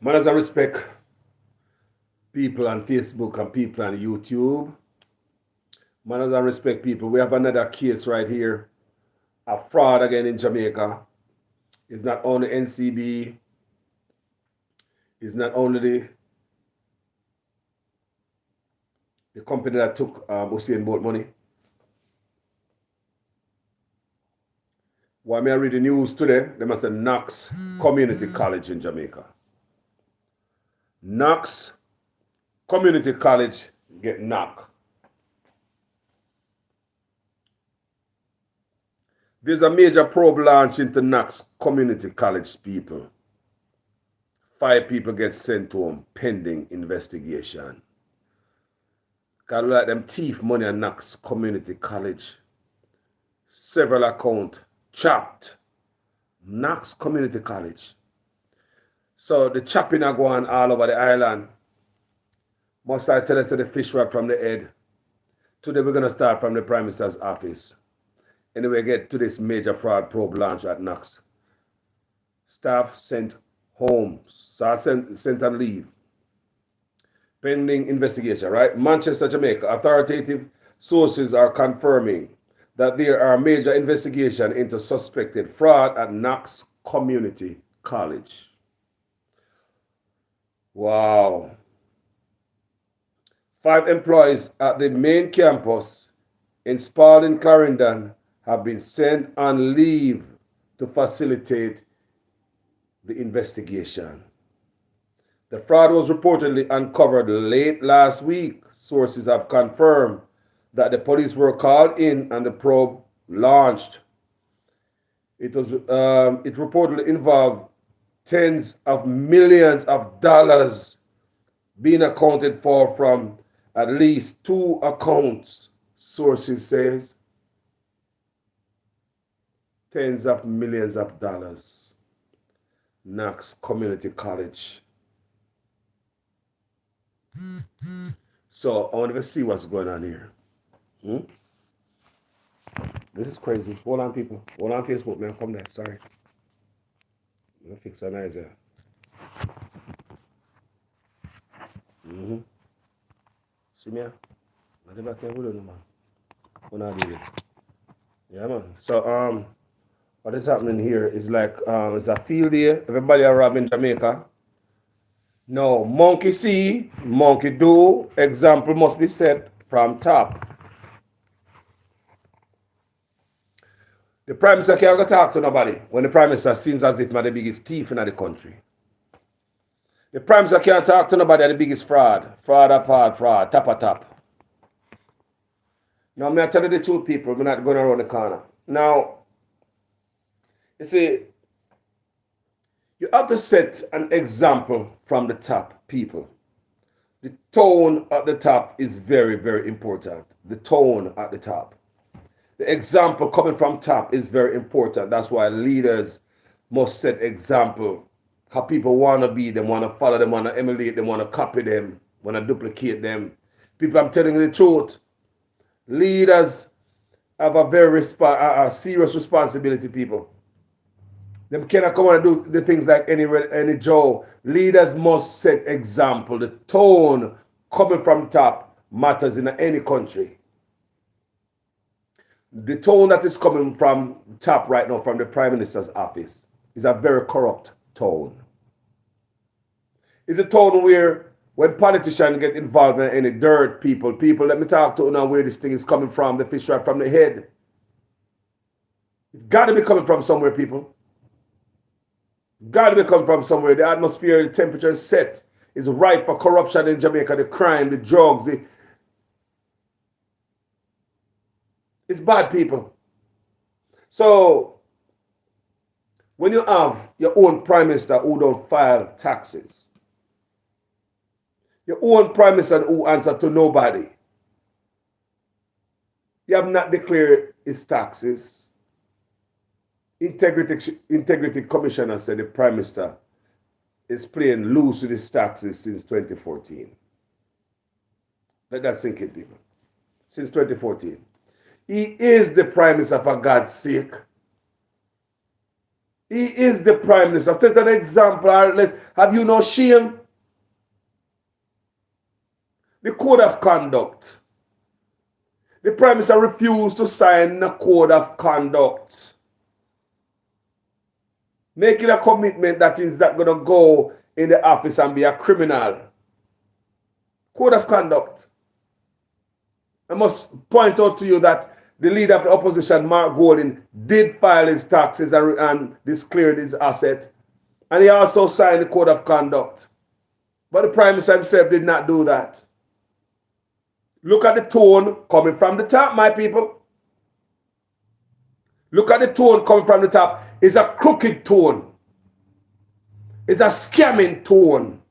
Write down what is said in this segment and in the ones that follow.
Manners I respect people on Facebook and people on YouTube. Manners I respect people. We have another case right here. A fraud again in Jamaica. It's not only NCB. It's not only the company that took Usain Bolt money. Why may I read the news today? They must say Knox Community College in Jamaica. Knox Community College get knocked. There's a major probe launch into Knox Community College people. 5 people get sent to them pending investigation. Got like them thief money at Knox Community College. Several accounts chopped. Knox Community College. So the chopping are going all over the island. Must I tell us the fish right from the head? Today we're going to start from the Prime Minister's office. Anyway, get to this major fraud probe launch at Knox. Staff sent home. Staff sent on leave. Pending investigation, right? Manchester, Jamaica. Authoritative sources are confirming that there are major investigation into suspected fraud at Knox Community College. Wow. 5 employees at the main campus in Spalding, Clarendon have been sent on leave to facilitate the investigation. The fraud was reportedly uncovered late last week. Sources have confirmed that the police were called in and the probe launched. It reportedly involved tens of millions of dollars being accounted for from at least 2 accounts, sources says. Tens of millions of dollars. Knox Community College. So I want to see what's going on here. This is crazy. Hold on, people. Hold on, Facebook, man. Come there. Sorry. I'm going to fix that eyes here. See me? I think I can't do it, man. When I do it. Yeah, man. So, what is happening here is like, it's a field day. Everybody arrive in Jamaica. No, monkey see, monkey do. Example must be set from top. The Prime Minister can't go talk to nobody when the Prime Minister seems as if he's the biggest thief in the country. The Prime Minister can't talk to nobody the biggest fraud. Fraud, top. Now, I'm not telling you the truth, people. We're not going around the corner. Now, you see, you have to set an example from the top, people. The tone at the top is very, very important. The tone at the top. The example coming from top is very important. That's why leaders must set example. How people want to be them, want to follow them, want to emulate them, want to copy them, want to duplicate them. People, I'm telling you the truth. Leaders have a very serious responsibility, people. They cannot come and do the things like any Joe. Leaders must set example. The tone coming from top matters in any country. The tone that is coming from top right now from the Prime Minister's office is a very corrupt tone. It's a tone where when politicians get involved in any dirt, people, let me talk to you now where this thing is coming from, the fish right from the head. It's got to be coming from somewhere, people. Got to be coming from somewhere. The atmosphere, the temperature is set. Is ripe for corruption in Jamaica, the crime, the drugs. It's bad, people. So, when you have your own Prime Minister who don't file taxes, your own Prime Minister who answer to nobody, you have not declared his taxes. Integrity Commissioner said the Prime Minister is playing loose with his taxes since 2014. Let that sink in, people. Since 2014. He is the Prime Minister, for God's sake. He is the Prime Minister. Take an example. Have you no shame? The code of conduct. The Prime Minister refused to sign the code of conduct, making a commitment that he's not going to go in the office and be a criminal. Code of conduct. I must point out to you that the leader of the opposition, Mark Golding, did file his taxes and declared his asset. And he also signed the code of conduct. But the Prime Minister himself did not do that. Look at the tone coming from the top, my people. Look at the tone coming from the top. It's a crooked tone. It's a scamming tone.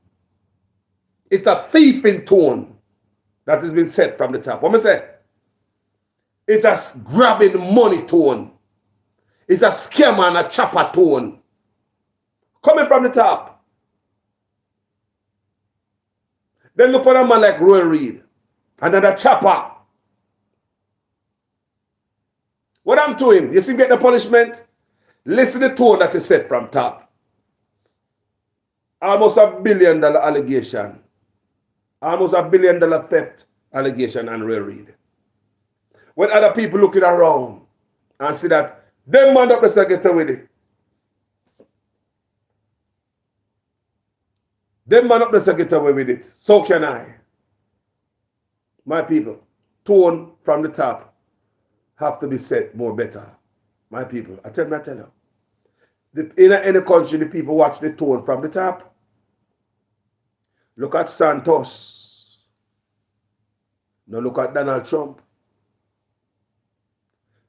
It's a thieving tone that has been set from the top. What am I saying? It's a grabbing money tone. It's a scammer and a Choppa tone. Coming from the top. Then look at a man like Roy Reid. And then a Choppa. What I'm to him? You see him get the punishment? Listen to the tone that is set from top. Almost $1 billion allegation. Almost $1 billion theft allegation on Roy Reid. When other people looking around and see that them man up the get away with it. Them man up the get away with it. So can I. My people, tone from the top have to be set more better. My people, I tell you. In any country, the people watch the tone from the top. Look at Santos. Now look at Donald Trump.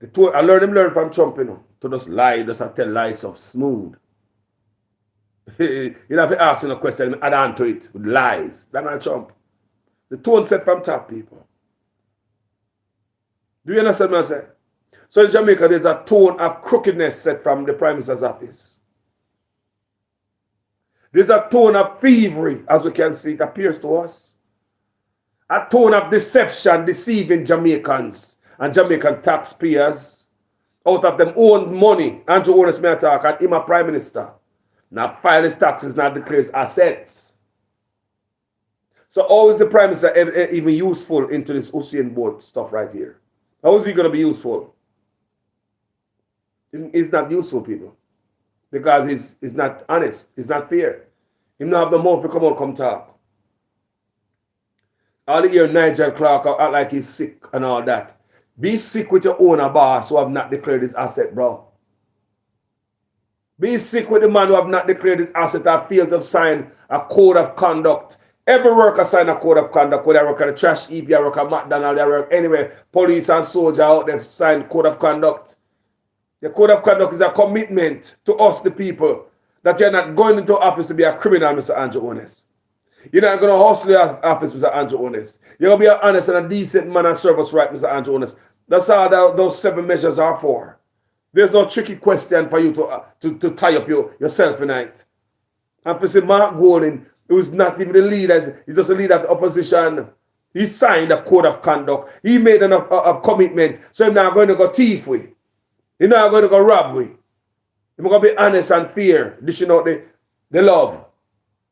The tone, I learn from Trump, you know, to just lie, just tell lies so smooth. You have to ask him a question and add on to it with lies. Donald Trump. The tone set from top, people. Do you understand what I'm saying? So in Jamaica, there's a tone of crookedness set from the Prime Minister's office. There's a tone of thievery, as we can see, it appears to us. A tone of deception, deceiving Jamaicans and Jamaican taxpayers out of them own money. Andrew Onis may talk, and him a Prime Minister. Now file his taxes, now declares assets. So how is the Prime Minister even useful into this Usain Bolt stuff right here? How is he going to be useful? He's not useful, people. Because he's not honest. He's not fair. He don't have the mouth to come talk. All the year Nigel Clark act like he's sick and all that. Be sick with your owner boss who have not declared his asset, bro. Be sick with the man who have not declared his asset or failed to sign a code of conduct. Every worker sign a code of conduct. Whether I work at a trash heap, I work at McDonald's, I work anywhere. Police and soldier out there sign code of conduct. The code of conduct is a commitment to us, the people, that you're not going into office to be a criminal, Mr. Andrew Onis. You're not going to hustle your office, Mr. Andrew Onis. You're going to be an honest and a decent man and serve us right, Mr. Andrew Onis. That's all those 7 measures are for. There's no tricky question for you to tie up yourself tonight. And for say Mark Golding, who is not even the leader, he's just a leader of the opposition. He signed a code of conduct. He made a commitment. So he's not going to go thief with. He's not going to go rob with. He's going to be honest and fair, dishing out the love.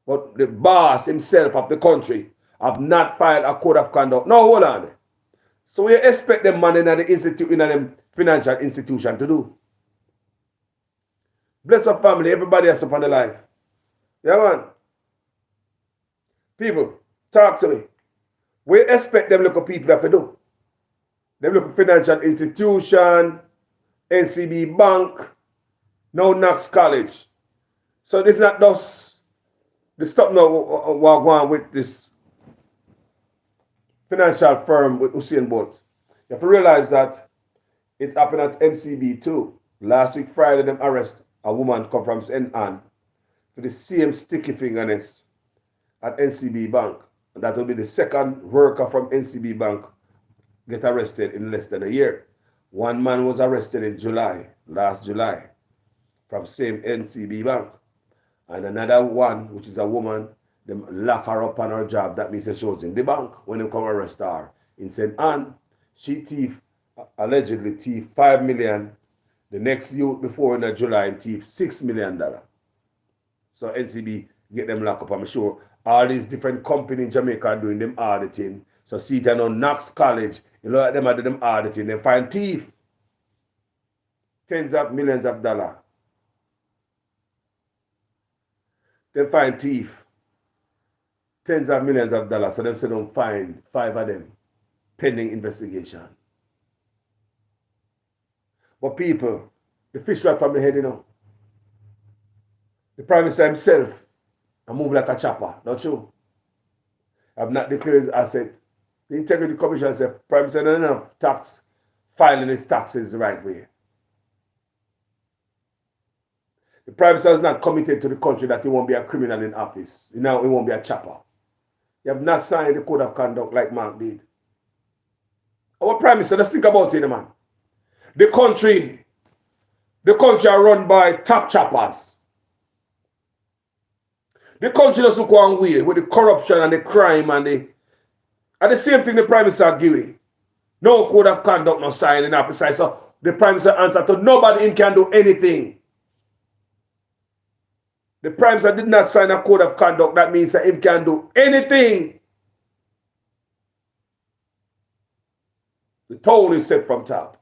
But the boss himself of the country have not filed a code of conduct. No, hold on. So we expect them man in the financial institution to do. Bless our family, everybody else upon the life. Yeah, man. People, talk to me. We expect them local people that to do. Them local financial institution, NCB Bank, now Knox College. So this is not just the stuff now we're going with this financial firm with Usain Bolt. You have to realize that it happened at NCB too. Last week Friday, them arrest a woman come from St. Anne for the same sticky fingerness at NCB Bank. And that will be the second worker from NCB Bank get arrested in less than a year. One man was arrested in last July, from same NCB Bank. And another one, which is a woman, them lock her up on her job. That means she was in the bank when they come arrest her. In St. Anne, she allegedly thief $5 million The next youth before in July in thief $6 million. So NCB get them locked up. I'm sure all these different companies in Jamaica are doing them auditing. So see it on Knox College, you know them are doing them auditing. They find thief. Tens of millions of dollars. They find thief. Tens of millions of dollars. So them say don't find 5 of them. Pending investigation. But people, the fish right from the head, you know. The Prime Minister himself, I move like a chopper, not true. I've not declared his asset. The Integrity Commission said, Prime Minister, not enough tax, filing his taxes the right way. The Prime Minister is not committed to the country that he won't be a criminal in office. Now he won't be a chopper. You have not signed the code of conduct like Mark did. Our Prime Minister, let's think about it, man. The country are run by top choppers. The country doesn't go on way with the corruption and the crime and the same thing the Prime Minister giving. No code of conduct, no sign in office. So the Prime Minister answer to nobody him can do anything. The Prime Minister did not sign a code of conduct. That means that him can do anything. The tone is set from top.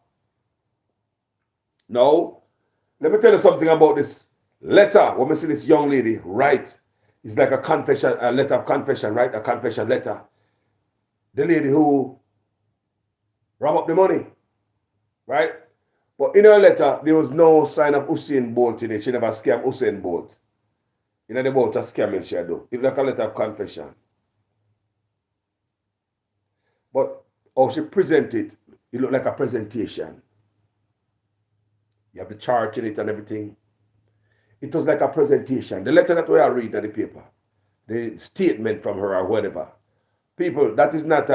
Now, let me tell you something about this letter. When we see this young lady write, it's like a confession, a letter of confession, right? A confession letter. The lady who robbed up the money, right? But in her letter, there was no sign of Usain Bolt in it. She never scammed Usain Bolt. You know about a scamming she do. It's like a letter of confession. But how she presented it looked like a presentation. You have the chart in it and everything. It was like a presentation. The letter that we are reading in the paper, the statement from her or whatever. People, that is not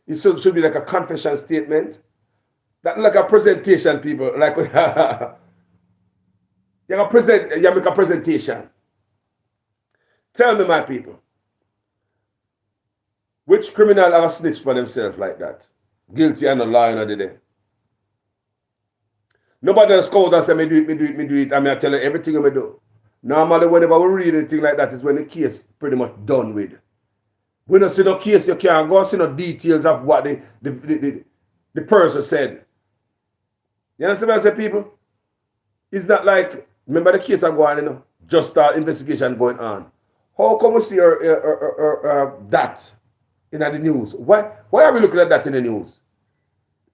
it should be like a confession statement. That like a presentation, people. Like you make a presentation. Tell me, my people, which criminal have a snitch for themselves like that? Guilty and a lying of the day. Nobody else come out and say, me do it. I mean, I tell you everything I do. Normally, whenever we read anything like that is when the case pretty much done with. When you see no case, you can't go and see no details of what the person said. You understand what I say, people? It's not like, remember the case I'm going on, you know, just investigation going on. How come we see that in the news? Why are we looking at that in the news?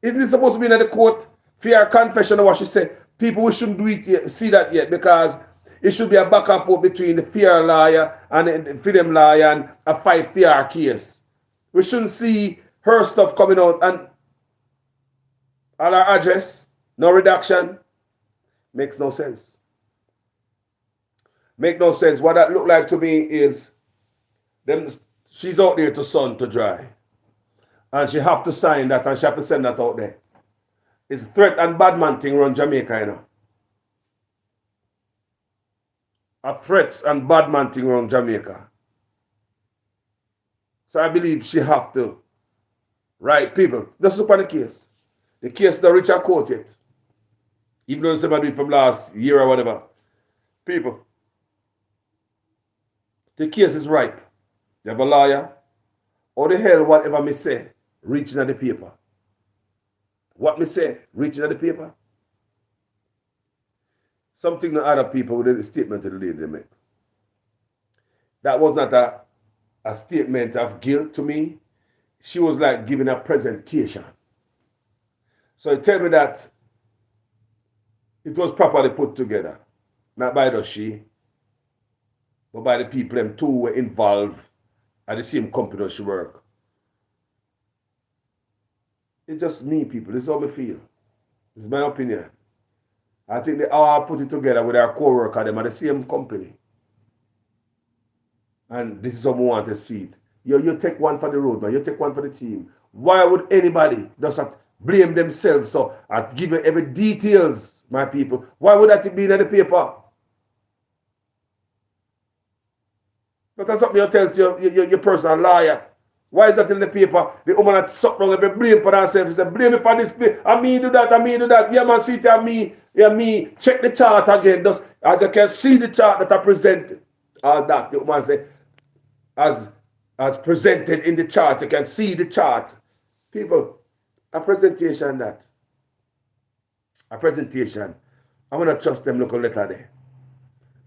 Isn't it supposed to be in the court? Fair confession of what she said. People, we shouldn't do it yet, see that yet, because it should be a back and forth between the fair lawyer and the freedom lawyer and a fight fair case. We shouldn't see her stuff coming out and all her address, no redaction. Makes no sense. Make no sense. What that look like to me is them. She's out there to sun to dry, and she have to sign that and she have to send that out there. It's threat and bad man thing around Jamaica, you know. A threats and bad man thing around Jamaica. So I believe she have to. Right, people. Just look at the case. The case that Richard court yet. Even though somebody from last year or whatever. People. The case is ripe. You have a lawyer. How the hell whatever me say reaching at the paper? What me say reaching at the paper? Something that other people with the statement to the lady they make. That was not a statement of guilt to me. She was like giving a presentation. So it tell me that it was properly put together. Not by the she, but by the people them too were involved at the same company she work. It's just me, people. This is how I feel. This is my opinion. I think they all put it together with our co-worker, them at the same company. And this is how we want to see it. You take one for the road, man. You take one for the team. Why would anybody just have to blame themselves? So I give you every details, my people. Why would that be in the paper? But that's something you tell to your personal lawyer. Why is that in the paper? The woman that sucked down every blame for herself. She said, blame me for this, blame. I mean do that, I mean do that. Yeah, man, see it, me. Check the chart again. Just, as you can see the chart that I presented. All that. The woman said, as presented in the chart, you can see the chart. People, a presentation that. A presentation. I want to trust them local letter there.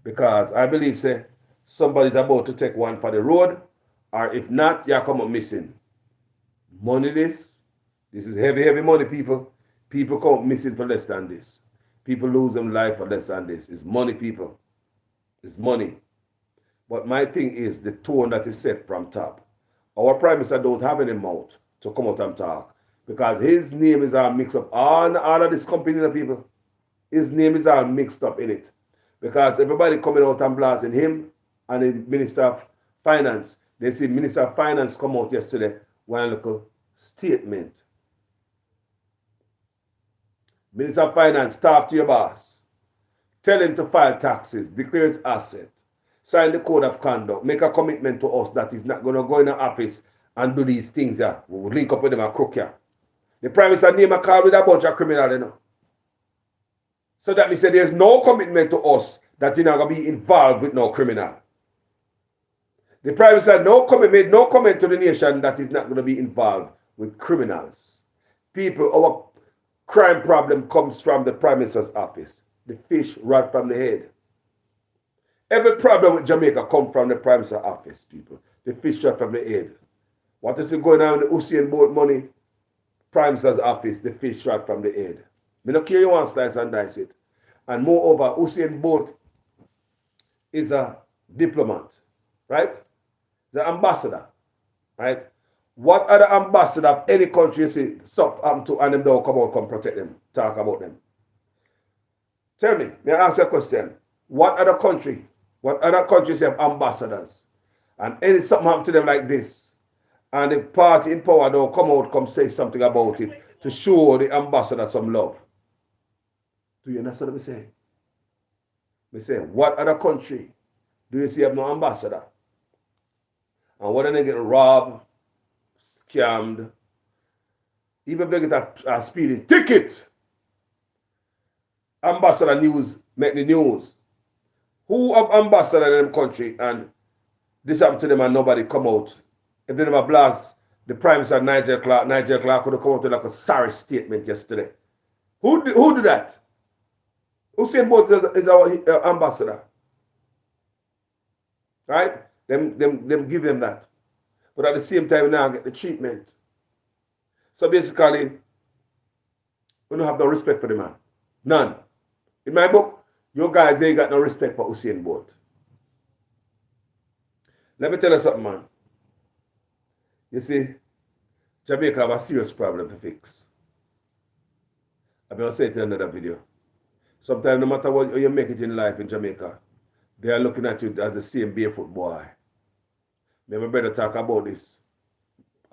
Because I believe, say, somebody's about to take one for the road. Or if not, you come up missing. Money this is heavy money, people. People come up missing for less than this. People lose their life for less than this. It's money, people. It's money. But my thing is the tone that is set from top. Our Prime Minister don't have any mouth to come out and talk. Because his name is all mixed up. All of this company, people, his name is all mixed up in it. Because everybody coming out and blasting him and the Minister of Finance. They see Minister of Finance come out yesterday with a little statement. Minister of Finance, talk to your boss. Tell him to file taxes, declare his asset, sign the code of conduct, make a commitment to us that he's not going to go in the office and do these things. Yeah. We'll link up with them and crook here. The Prime Minister name a call with a bunch of criminals, you know. So that means there's no commitment to us that you're not going to be involved with no criminal. The Prime Minister made no comment to the nation that is not going to be involved with criminals. People, our crime problem comes from the Prime Minister's office. The fish right from the head. Every problem with Jamaica comes from the Prime Minister's office, people. The fish right from the head. What is going on with the Usain Bolt money? Prime Minister's office, the fish right from the head. Me not care you want to slice and dice it. And moreover, Usain Bolt is a diplomat, right? The ambassador, right? What other ambassador of any country you see stuff happen to and them don't come protect them, talk about them? Tell me, may I ask you a question? What other countries have ambassadors? And any something happen to them like this, and the party in power don't come say something about it to show the ambassador some love. Do you understand what I'm saying? I say, what other country do you see have no ambassador? And when they get robbed, scammed, even they get a speeding ticket, ambassador news make the news. Who have ambassador in them country and this happened to them and nobody come out? If they never blast the Prime Minister Nigel Clark could have come out with like a sorry statement yesterday. Who did that? Usain Bolt is our ambassador. Right? Them give them that. But at the same time, we now get the treatment. So basically, we don't have no respect for the man. None. In my book, you guys ain't got no respect for Usain Bolt. Let me tell you something, man. You see, Jamaica have a serious problem to fix. I'm going to say it in another video. Sometimes no matter what you make it in life in Jamaica, they are looking at you as the same barefoot boy. Me and my brother talk about this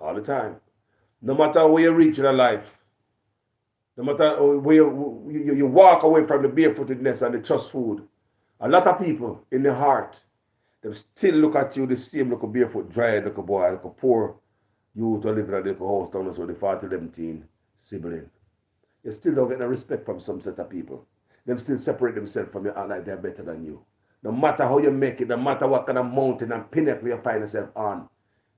all the time. No matter where you reach in life, no matter where you walk away from the barefootedness and the trust food, a lot of people in their heart, they still look at you the same little barefoot, dry little boy, little poor youth who live in a little house down with the 40-17 sibling. You still don't get no respect from some set of people. Them still separate themselves from you and like they're better than you. No matter how you make it, no matter what kind of mountain and pinnacle you find yourself on,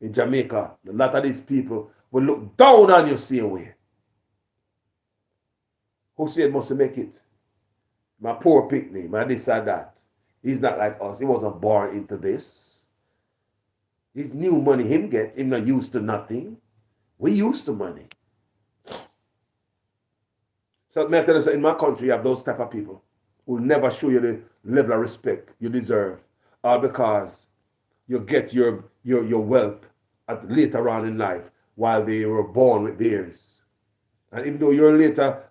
in Jamaica, a lot of these people will look down on you same way. Hussein must make it. My poor picnic, my this and that. He's not like us. He wasn't born into this. His new money him get, him not used to nothing. We used to money. So may I tell you, in my country, you have those type of people who will never show you the level of respect you deserve, all because you get your wealth later on in life while they were born with theirs. And even though your later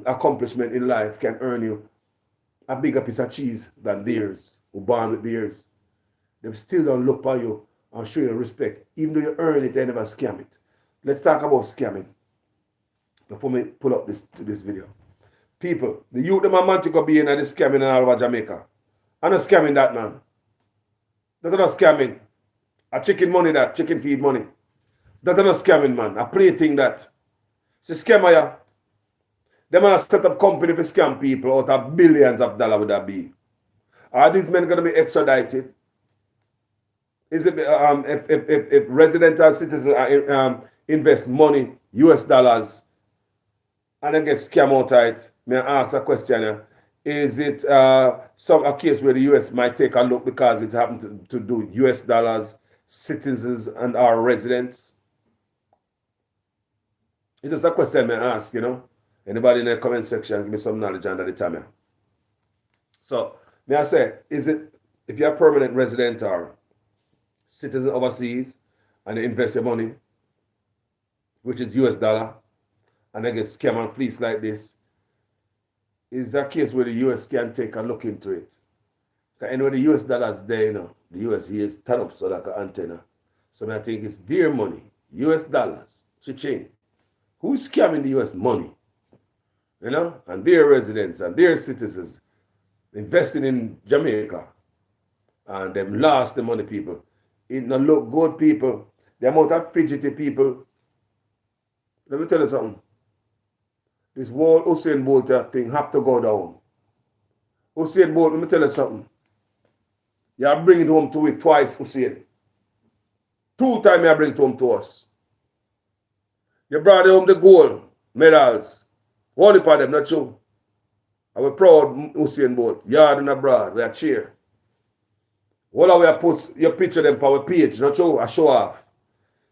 accomplishment in life can earn you a bigger piece of cheese than theirs, who born with theirs, they still don't look by you and show you respect. Even though you earn it, they never scam it. Let's talk about scamming before we pull up this video. People, the youth them are to be in the scamming all over Jamaica. I'm not scamming that, man. That's not scamming. A chicken money that, chicken feed money. That's not scamming, man. I play thing that. It's a scammer, yeah. They man set up company to scam people out of billions of dollars would that be. Are these men going to be extradited? Is it if resident or citizens invest money, US dollars, and then get scam out of it? May I ask a question here? Is it a case where the US might take a look because it happened to do US dollars, citizens, and our residents? It's just a question may I ask, you know. Anybody in the comment section, give me some knowledge under the time here. So, may I say, is it, if you're a permanent resident or citizen overseas and they invest your money, which is US dollar, and they get scam and fleece like this, is that a case where the US can take a look into it? Because anyway, the US dollar is there, you know. The US here is turn up so like an antenna. So I think it's their money, US dollars, change. Who's scamming the US money? You know, and their residents and their citizens investing in Jamaica, and them lost the money, people. It not look good, people. The amount of fidgety people. Let me tell you something. This whole Usain Bolt thing have to go down. Usain Bolt, let me tell you something. You are bringing it home to it twice, Usain. 2 times you bring it home to us. You brought home the gold medals. All the part of them, not true. I was proud, Usain Bolt. Yard and abroad, we are cheer. All of we have put your picture them for our page, not true, I show off.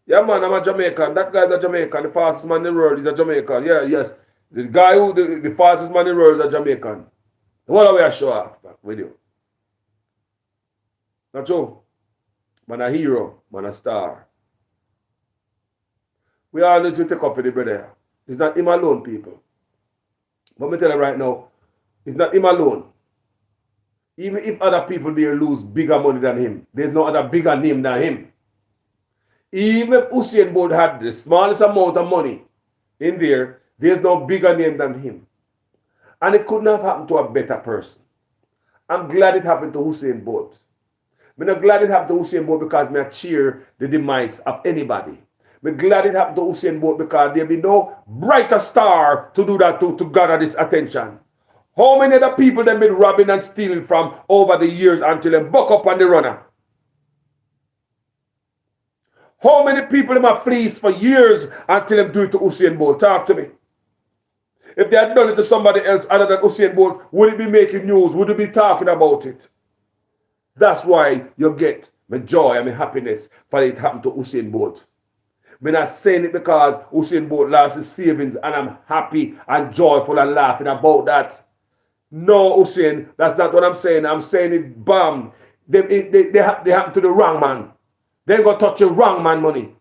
Yeah, man, I'm a Jamaican. That guy's a Jamaican. The fastest man in the world is a Jamaican. Yeah, yes. The guy who, the fastest man in the world is a Jamaican. All of we are show off with you. Not true. Man, a hero, man, a star. We all need to take up for the brother. It's not him alone, people. But me tell you right now, it's not him alone. Even if other people there lose bigger money than him, there's no other bigger name than him. Even if Usain Bolt had the smallest amount of money in there, there's no bigger name than him. And it couldn't have happened to a better person. I'm glad it happened to Usain Bolt. I'm not glad it happened to Usain Bolt because I cheer the demise of anybody. I'm glad it happened to Usain Bolt because there'll be no brighter star to do that to gather this attention. How many other people they've been robbing and stealing from over the years until they buck up on the runner? How many people them have fleeced for years until they do it to Usain Bolt? Talk to me. If they had done it to somebody else other than Usain Bolt, would it be making news? Would it be talking about it? That's why you get my joy and my happiness for it happened to Usain Bolt. I'm not saying it because Usain Bolt lost his savings and I'm happy and joyful and laughing about that. No, Usain, that's not what I'm saying. I'm saying it, bam. They happen to the wrong man. They ain't gonna touch the wrong man money.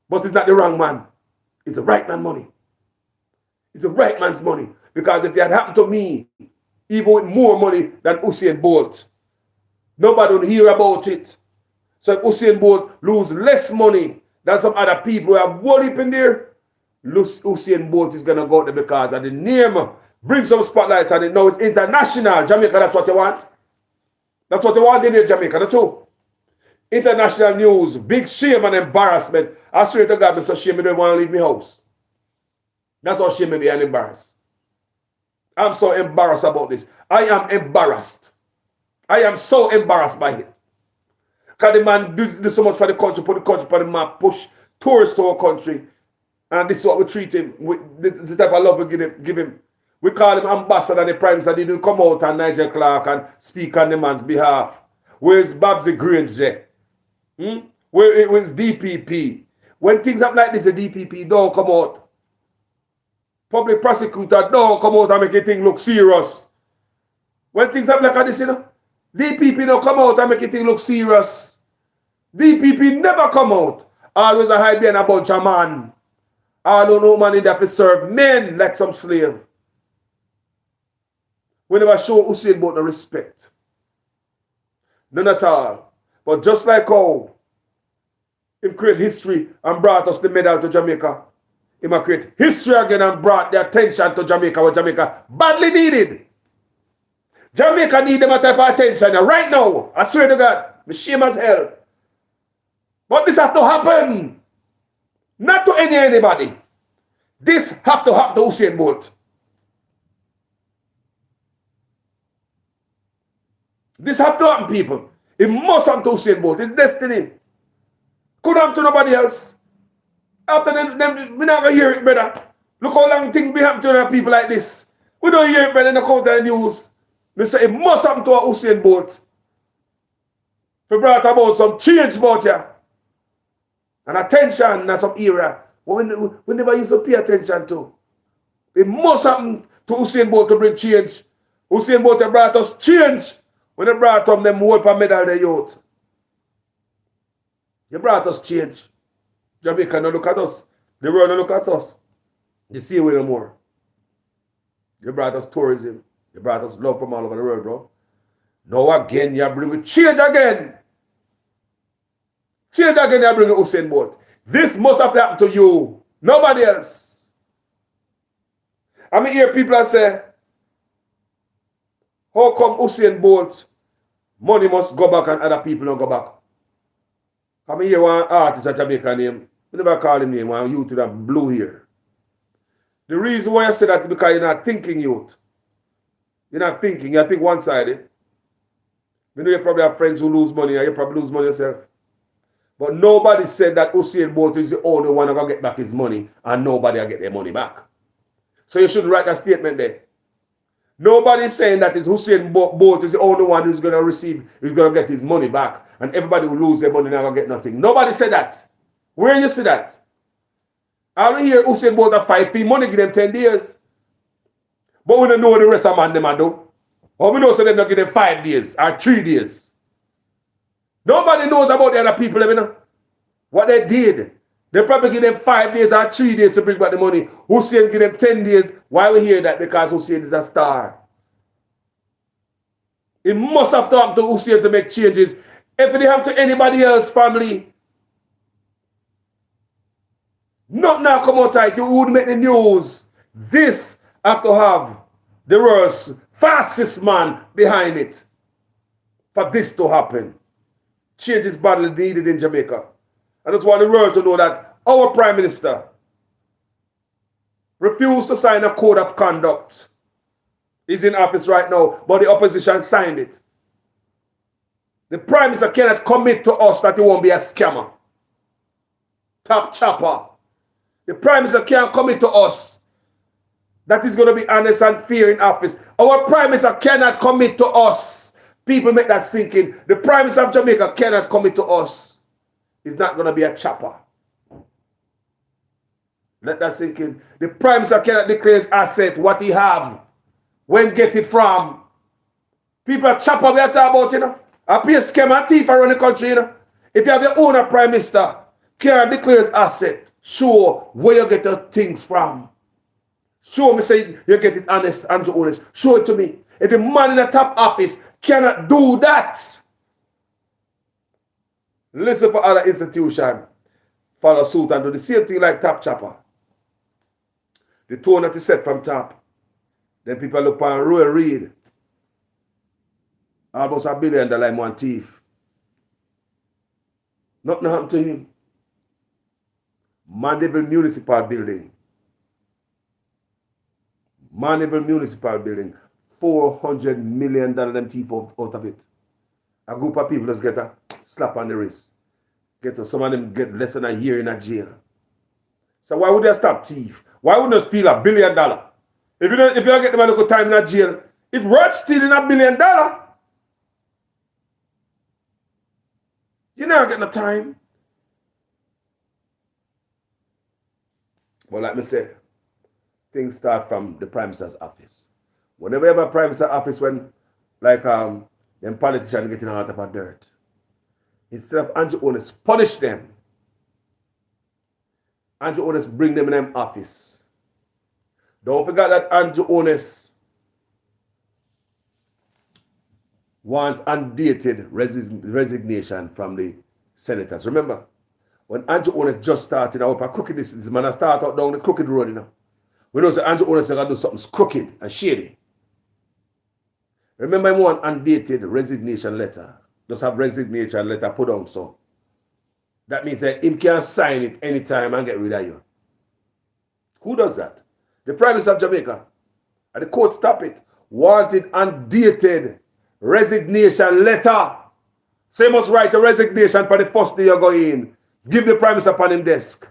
But it's not the wrong man. It's the right man money. It's the right man's money. Because if it had happened to me, even with more money than Usain Bolt, nobody would hear about it. So if Usain Bolt lose less money than some other people who have one in there, Usain Bolt is going to go out there because of the name. Bring some spotlight on it. Now it's international. Jamaica, that's what you want. That's what you want in there, Jamaica. That's true. International news. Big shame and embarrassment. I swear to God, Mr. Shame, I don't want to leave my house. That's how shame me be and embarrassed. I'm so embarrassed about this. I am embarrassed. I am so embarrassed by it. Because the man did so much for the country, put the country on the map, push tourists to our country. And this is what we treat him. This type of love we give him. We call him ambassador and the prime minister. They didn't come out and Nigel Clark and speak on the man's behalf. Where's Babsy Grange there? Where's DPP? When things happen like this, the DPP don't come out. Public prosecutor don't come out and make a thing look serious. When things happen like this, you know, DPP don't come out and make a thing look serious. DPP never come out. Always a hide behind a bunch of man. I don't know man in that to serve men like some slave. We never show Usain Bolt no respect. None at all. But just like how he created history and brought us the medal to Jamaica, he might create history again and brought the attention to Jamaica, what Jamaica badly needed. Jamaica need them a type of attention right now. I swear to God, I'm shame as hell. But this has to happen. Not to anybody. This have to happen to Usain Bolt. This have to happen, people. It must happen to Usain Bolt. It's destiny. Could happen to nobody else. After them we're not going to hear it, brother. Look how long things be happening to people like this. We don't hear it, brother, in the counter news. We say it must happen to a Usain Bolt. We brought about some change about you. And attention in some area. We never used to pay attention to. It must happen to Usain Bolt to bring change. Usain Bolt brought us change. When they brought them hope and medal the youth. They brought us change. Jamaica don't look at us. The world don't look at us. They see we no more. They brought us tourism. They brought us love from all over the world, bro. Now again, you bring with change again. Change again, you bring with Usain Bolt. This must have happened to you. Nobody else. I mean, hear people say, how come Usain Bolt money must go back and other people don't go back? I mean, hear one artist at Jamaica name. We never call him name, one youth with a blue hair. The reason why I say that is because you're not thinking, youth. You're not thinking. You think one-sided. You know you probably have friends who lose money, and you probably lose money yourself. But nobody said that Usain Bolt is the only one who going to get back his money, and nobody will get their money back. So you shouldn't write that statement there. Nobody's saying that it's Usain Bolt is the only one who's going to get his money back, and everybody will lose their money and not going to get nothing. Nobody said that. Where you see that? I will hear Usain Bolt a 5 fee money, give them 10 days. But we don't know the rest of man them do. Or we know so them not give them 5 days or 3 days. Nobody knows about the other people, you know. What they did. They probably give them 5 days or 3 days to bring back the money. Usain give them 10 days. Why we hear that? Because Usain is a star. It must have to happen to Usain to make changes. If it happen to anybody else, family, not now come out tight. You would make the news. This have to have the world's fastest man behind it. For this to happen. Change is badly needed in Jamaica. I just want the world to know that our Prime Minister refused to sign a code of conduct. He's in office right now, but the opposition signed it. The Prime Minister cannot commit to us that he won't be a scammer. Top Choppa. The Prime Minister can't commit to us that he's going to be honest and fair in office. Our Prime Minister cannot commit to us. People make that sink in. The Prime Minister of Jamaica cannot commit to us. He's not going to be a chopper. Let that sink in. The Prime Minister cannot declare his asset, what he have, when get it from. People are chopper we are talking about, you know. I pay scam and thief around the country, you know. If you have your own Prime Minister, can't declare his asset, show where you get your things from. Show me, say you get it honest and honest. Show it to me. If the man in the top office cannot do that, listen for other institutions, follow suit and do the same thing like Top Chopper. The tone that is set from top. Then people look on Roy Reid. Almost $1 billion in one thief. Nothing happened to him. Mandeville Municipal Building. Mandeville Municipal Building. $400 million them thief out of it. A group of people just get a slap on the wrist. Some of them get less than a year in a jail. So why would they stop thief? Why wouldn't they steal $1 billion? If you don't get them a little time in a jail, it's worth stealing $1 billion. You're not getting the time. But like I said, things start from the Prime Minister's office. Whenever you have a Prime Minister's office, when like them politicians getting out of a dirt, instead of Andrew Owners punish them, Andrew Owners bring them in them office. Don't forget that Andrew Owners want undated resignation from the senators. Remember, when Andrew Owners just started out a crooked, this man start out down the crooked road, you know. We know that Andrew Owners is going to do something crooked and shady. Remember, him want undated resignation letter. Just have resignation letter put on so. That means that him can sign it anytime and get rid of you. Who does that? The Prime Minister of Jamaica. And the court stop it. Wanted and dated resignation letter. So you must write a resignation for the first day you go in. Give the Prime Minister upon him desk.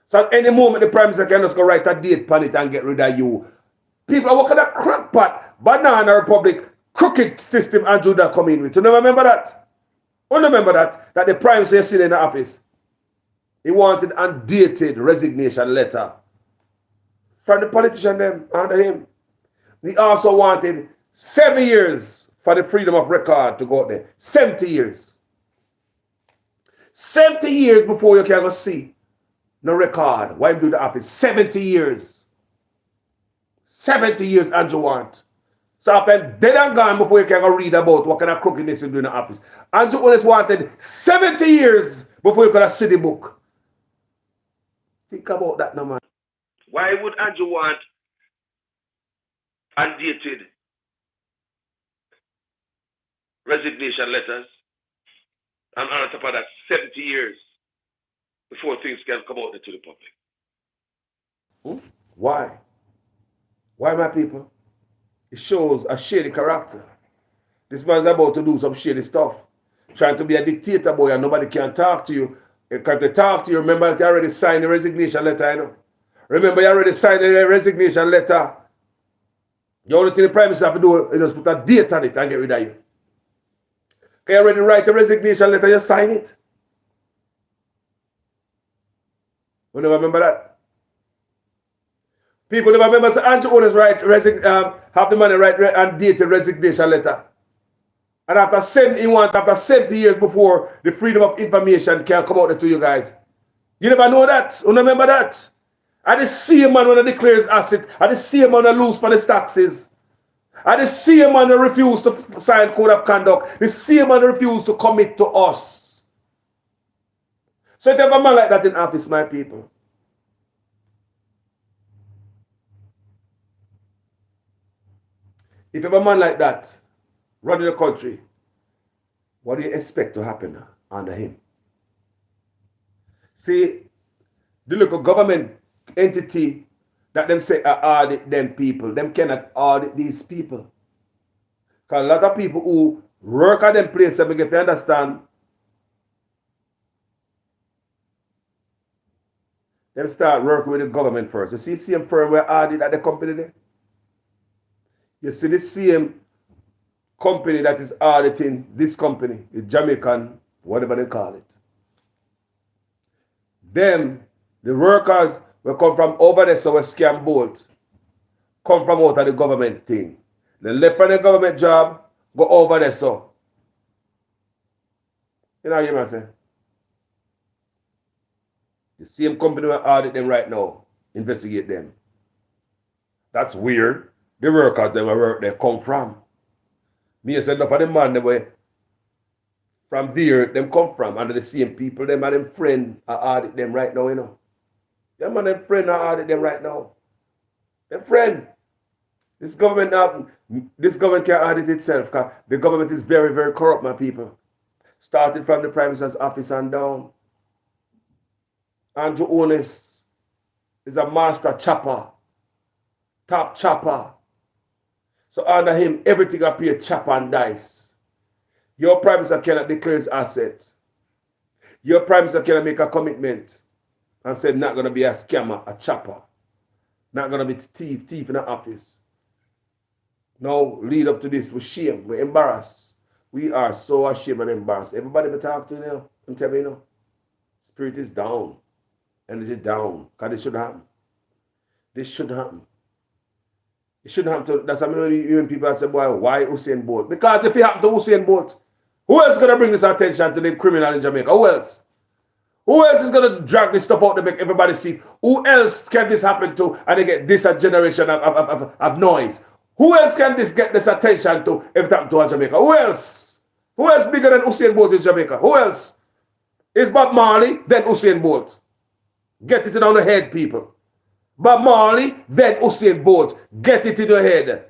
So at any moment the Prime Minister can just go write a date upon it and get rid of you. People are working at crackpot, banana republic, crooked system Andrew that come in with. You never remember that? You remember that? That the Prime Minister sitting in the office. He wanted undated resignation letter from the politician them under him. He also wanted 7 years for the freedom of record to go out there. 70 years. 70 years before you can go see no record. Why do the office? 70 years. 70 years Andrew want. So after dead and gone before you can go read about what kind of crookedness you do in the office. Andrew always wanted 70 years before you can see the book. Think about that now, man. Why would Andrew want undated resignation letters and on top of that 70 years before things can come out to the public? Why? Why, my people? It shows a shady character. This man's about to do some shady stuff. Trying to be a dictator, boy, and nobody can talk to you. If they talk to you, remember that you already signed the resignation letter, you know. Remember, you already signed the resignation letter. The only thing the Prime Minister have to do is just put a date on it and get rid of you. Can you already write a resignation letter, you sign it? You never remember that? People never remember, so Andrew owners have the money write and date the resignation letter. And after 70 years before the freedom of information can come out to you guys. You never know that? You remember that? And the same man when he declares asset, and the same man who lose for the taxes. And the same man who refuse to sign code of conduct. The same man who refuse to commit to us. So if you have a man like that in office, my people, if you have a man like that running the country, what do you expect to happen under him? See, the local government entity that them say audit them people, them cannot audit these people. Because a lot of people who work at them places, if you understand, them start working with the government first. You see the same firm where audit at the company there? You see the same company that is auditing this company, the Jamaican, whatever they call it. Them, the workers will come from over there, so we scam Bolt. Come from out of the government thing. They left from the government job, go over there, so. You know what you must say? The same company will audit them right now, investigate them. That's weird. The workers they work they come from. Me said enough of the man they were from there them come from, and the same people, them and them friend are audit them right now, you know. Them and them friend are audit them right now. Them friend. This government can't audit itself because the government is very, very corrupt, my people. Starting from the Prime Minister's office and down. Andrew Onis is a master chopper. Top chopper. So under him, everything appears chop and dice. Your Prime Minister cannot declare his assets. Your Prime Minister cannot make a commitment and say not going to be a scammer, a chopper. Not going to be thief in the office. Now, lead up to this with shame. We're embarrassed. We are so ashamed and embarrassed. Everybody we talk to now, I'm telling you, know, spirit is down. Energy down. Because this should happen. This should happen. It shouldn't happen to, that's how many even people say, boy, why Usain Bolt? Because if it happened to Usain Bolt, who else is going to bring this attention to the criminal in Jamaica? Who else? Who else is going to drag this stuff out to make everybody see? Who else can this happen to and they get this a generation of noise? Who else can this get this attention to if it happened to Jamaica? Who else? Who else bigger than Usain Bolt in Jamaica? Who else? Is Bob Marley, then Usain Bolt. Get it on the head, people. Bob Marley, then Usain Bolt. Get it in your head.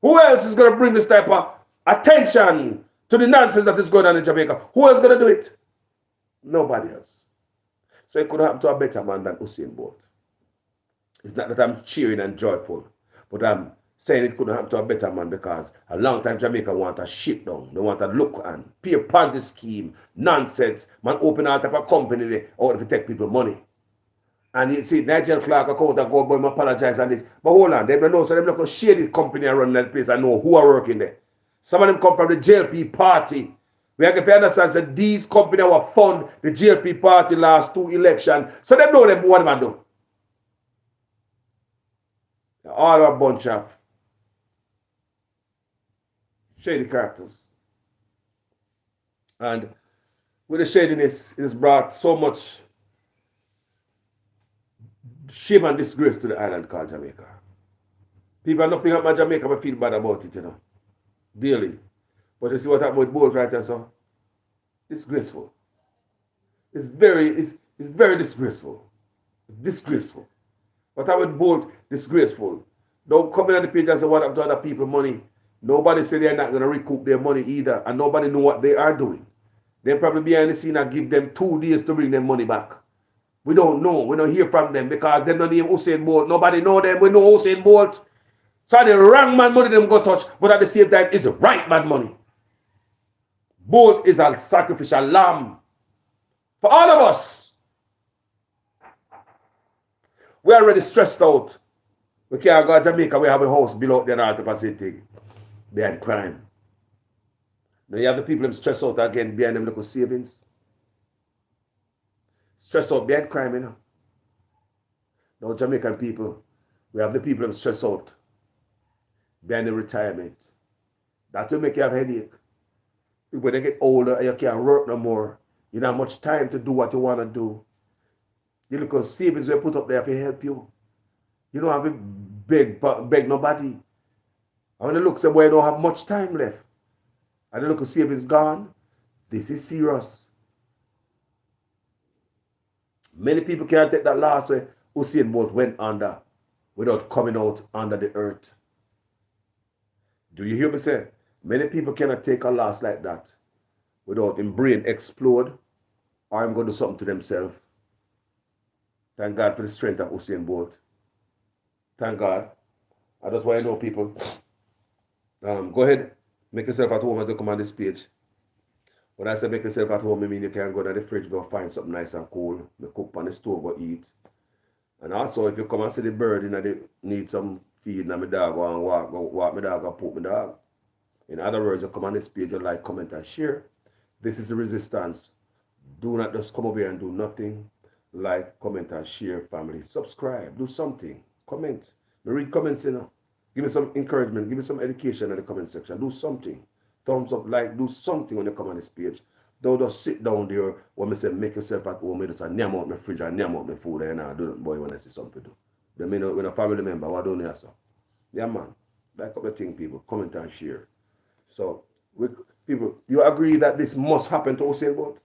Who else is going to bring this type of attention to the nonsense that is going on in Jamaica. Who else going to do it? Nobody else. So it could happen to a better man than Usain Bolt. It's not that I'm cheering and joyful, but I'm saying it could happen to a better man because a long time Jamaica want a shit down. They want a look and pay a Ponzi scheme, nonsense. Man open all type of company there out to take people money. And you see, Nigel Clark, I come out and go, boy, I apologize on this. But hold on, they know, so they look a shady company around that place. I know who are working there. Some of them come from the JLP party. We have to understand that these companies were fund the JLP party last 2 elections. So they know them what they do. They're all a bunch of shady characters. And with the shadiness, it has brought so much shame and disgrace to the island called Jamaica. People are nothing about Jamaica, but feel bad about it, Daily. But you see what happened with Bolt right there, so disgraceful. It's very disgraceful. Disgraceful. What happened with Bolt, disgraceful. Don't come in on the page and say what happened to other people money. Nobody say they're not going to recoup their money either, and nobody know what they are doing. They'll probably behind the scene and give them 2 days to bring their money back. We don't know. We don't hear from them because they're not name Usain Bolt. Nobody know them. We know Usain Bolt. So the wrong man money them go touch, but at the same time, it's the right man money. Bolt is a sacrificial lamb for all of us. We're already stressed out. We can't go to Jamaica. We have a house below the North Pacific. Behind crime. Now you have the people them stressed out again behind them little savings. Stress out behind crime, Now Jamaican people, we have the people them stressed out behind the retirement. That will make you have a headache. When they get older and you can't work no more, you don't have much time to do what you want to do. The little savings we put up there to help you. You don't have to beg nobody. And when you look somewhere, you don't have much time left. And the little savings gone. This is serious. Many people can't take that last way Usain Bolt went under without coming out under the earth. Do you hear me say? Many people cannot take a loss like that without him brain explode or him go do something to themselves. Thank God for the strength of Usain Bolt. Thank God. And that's why I know people. Go ahead, make yourself at home as you come on this page. When I say make yourself at home, I mean you can go to the fridge, go find something nice and cool, cook on the stove, go eat. And also, if you come and see the bird, they need some feed, and my dog go and walk my dog, or poke my dog. In other words, you come on this page, you like, comment, and share. This is the resistance. Do not just come over here and do nothing. Like, comment, and share, family. Subscribe, do something. Comment. Read comments, Give me some encouragement, give me some education in the comment section. Do something. Thumbs up, like, do something when you come on this page. Don't just sit down there when I say make yourself at home. I just name out my fridge and name out my food and I do that, boy, when I see something to do. Then when a family member, what don't you say? Yeah, man. Like up the thing, people. Comment and share. So, people, you agree that this must happen to Usain Bolt?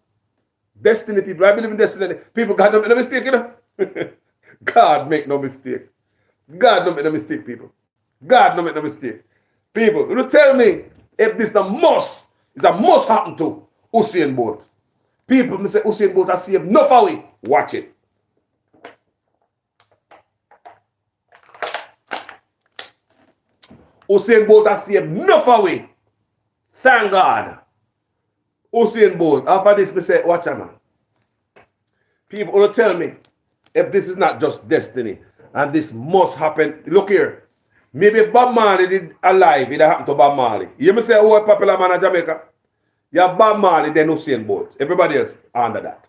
Destiny, people. I believe in destiny. People, God don't make no mistake, God make no mistake. God don't make no mistake, people. God don't make no mistake. People, you tell me if this is a must happen to Usain Bolt. People say Usain Bolt has saved enough away. Watch it. Usain Bolt has saved enough away. Thank God. Usain Bolt. After this, me say, watch it, man. People will tell me if this is not just destiny and this must happen. Look here. Maybe if Bob Marley did alive, it happened to Bob Marley. You me say, who a popular man in Jamaica? You have Bob Marley, then Usain Bolt. Everybody else under that.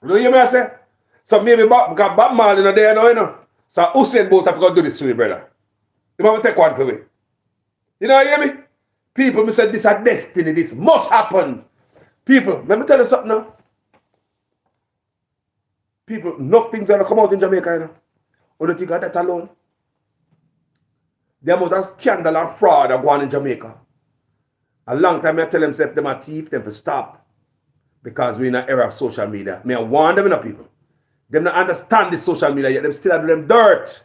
You know what I say? So maybe Bob Marley not there now, So Usain Bolt have to go do this to me, brother. You want to take one for me? You know what you hear me? People, me say this is destiny. This must happen. People, let me tell you something now. People, nothing's going to come out in Jamaica, Or do you think of that alone? The amount of scandal and fraud are going in Jamaica. A long time I tell them, if them are thief, them to stop. Because we're in an era of social media. I warn them, people. Them not understand this social media yet. Them still do them dirt.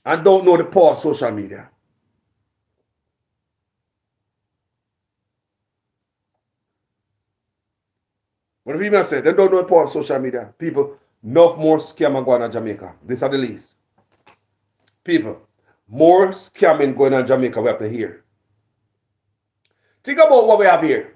And don't know the power of social media. What the female say? They don't know the power of social media. People, enough more scam going on in Jamaica. These are the least. People, more scamming going on in Jamaica we have to hear. Think about what we have here.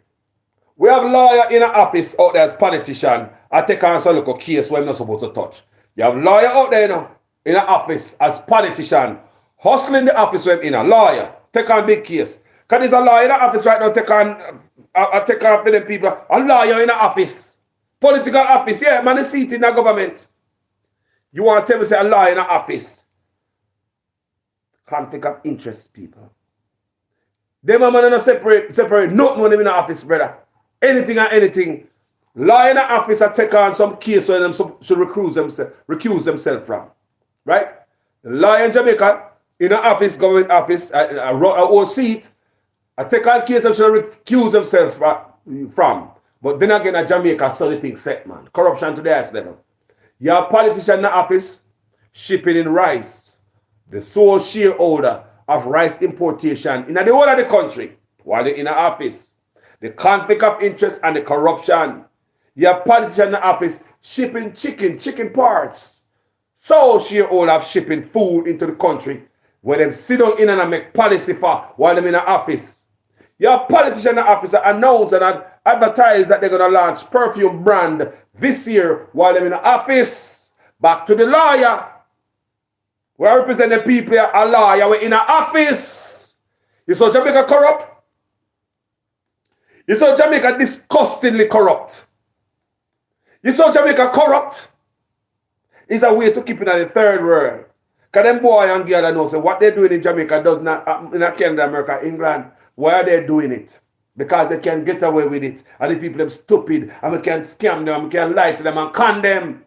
We have lawyer in an office out there as politician. I take on some little case where I'm not supposed to touch. You have lawyer out there, in an office as politician, hustling the office where I'm in a lawyer. Take on big case. Because there's a lawyer in the office right now, take on for them people. A lawyer in the office. Political office, yeah, man, is seated in the government. You want to tell me say a lawyer in the office? Conflict of interest, people. Them man are not separate nothing when them in the office, brother. Anything and anything. Lawyer in the office are take on some case where them should recuse themselves from. Right? The lawyer in Jamaica, in the office, government office, a seat, I take on case them should recuse themselves from. But then again, at Jamaica, so the thing set, man. Corruption to the highest level. You have a politician in the office shipping in rice. The sole shareholder of rice importation in the whole of the country while they're in the office. The conflict of interest and the corruption. You have politicians in the office shipping chicken parts. So shareholder of shipping food into the country where them sit down in and make policy for while they're in the office. You have politicians in the office that announce and advertise that they're going to launch perfume brand this year while they're in the office. Back to the lawyer. We represent the people, a lawyer, we're in an office. You saw Jamaica corrupt? You saw Jamaica disgustingly corrupt. You saw Jamaica corrupt? It's a way to keep it in the third world. Because them boy and girl that know say what they're doing in Jamaica does not in Canada, America, England. Why are they doing it? Because they can get away with it. And the people them stupid. And we can scam them, and we can lie to them and con them.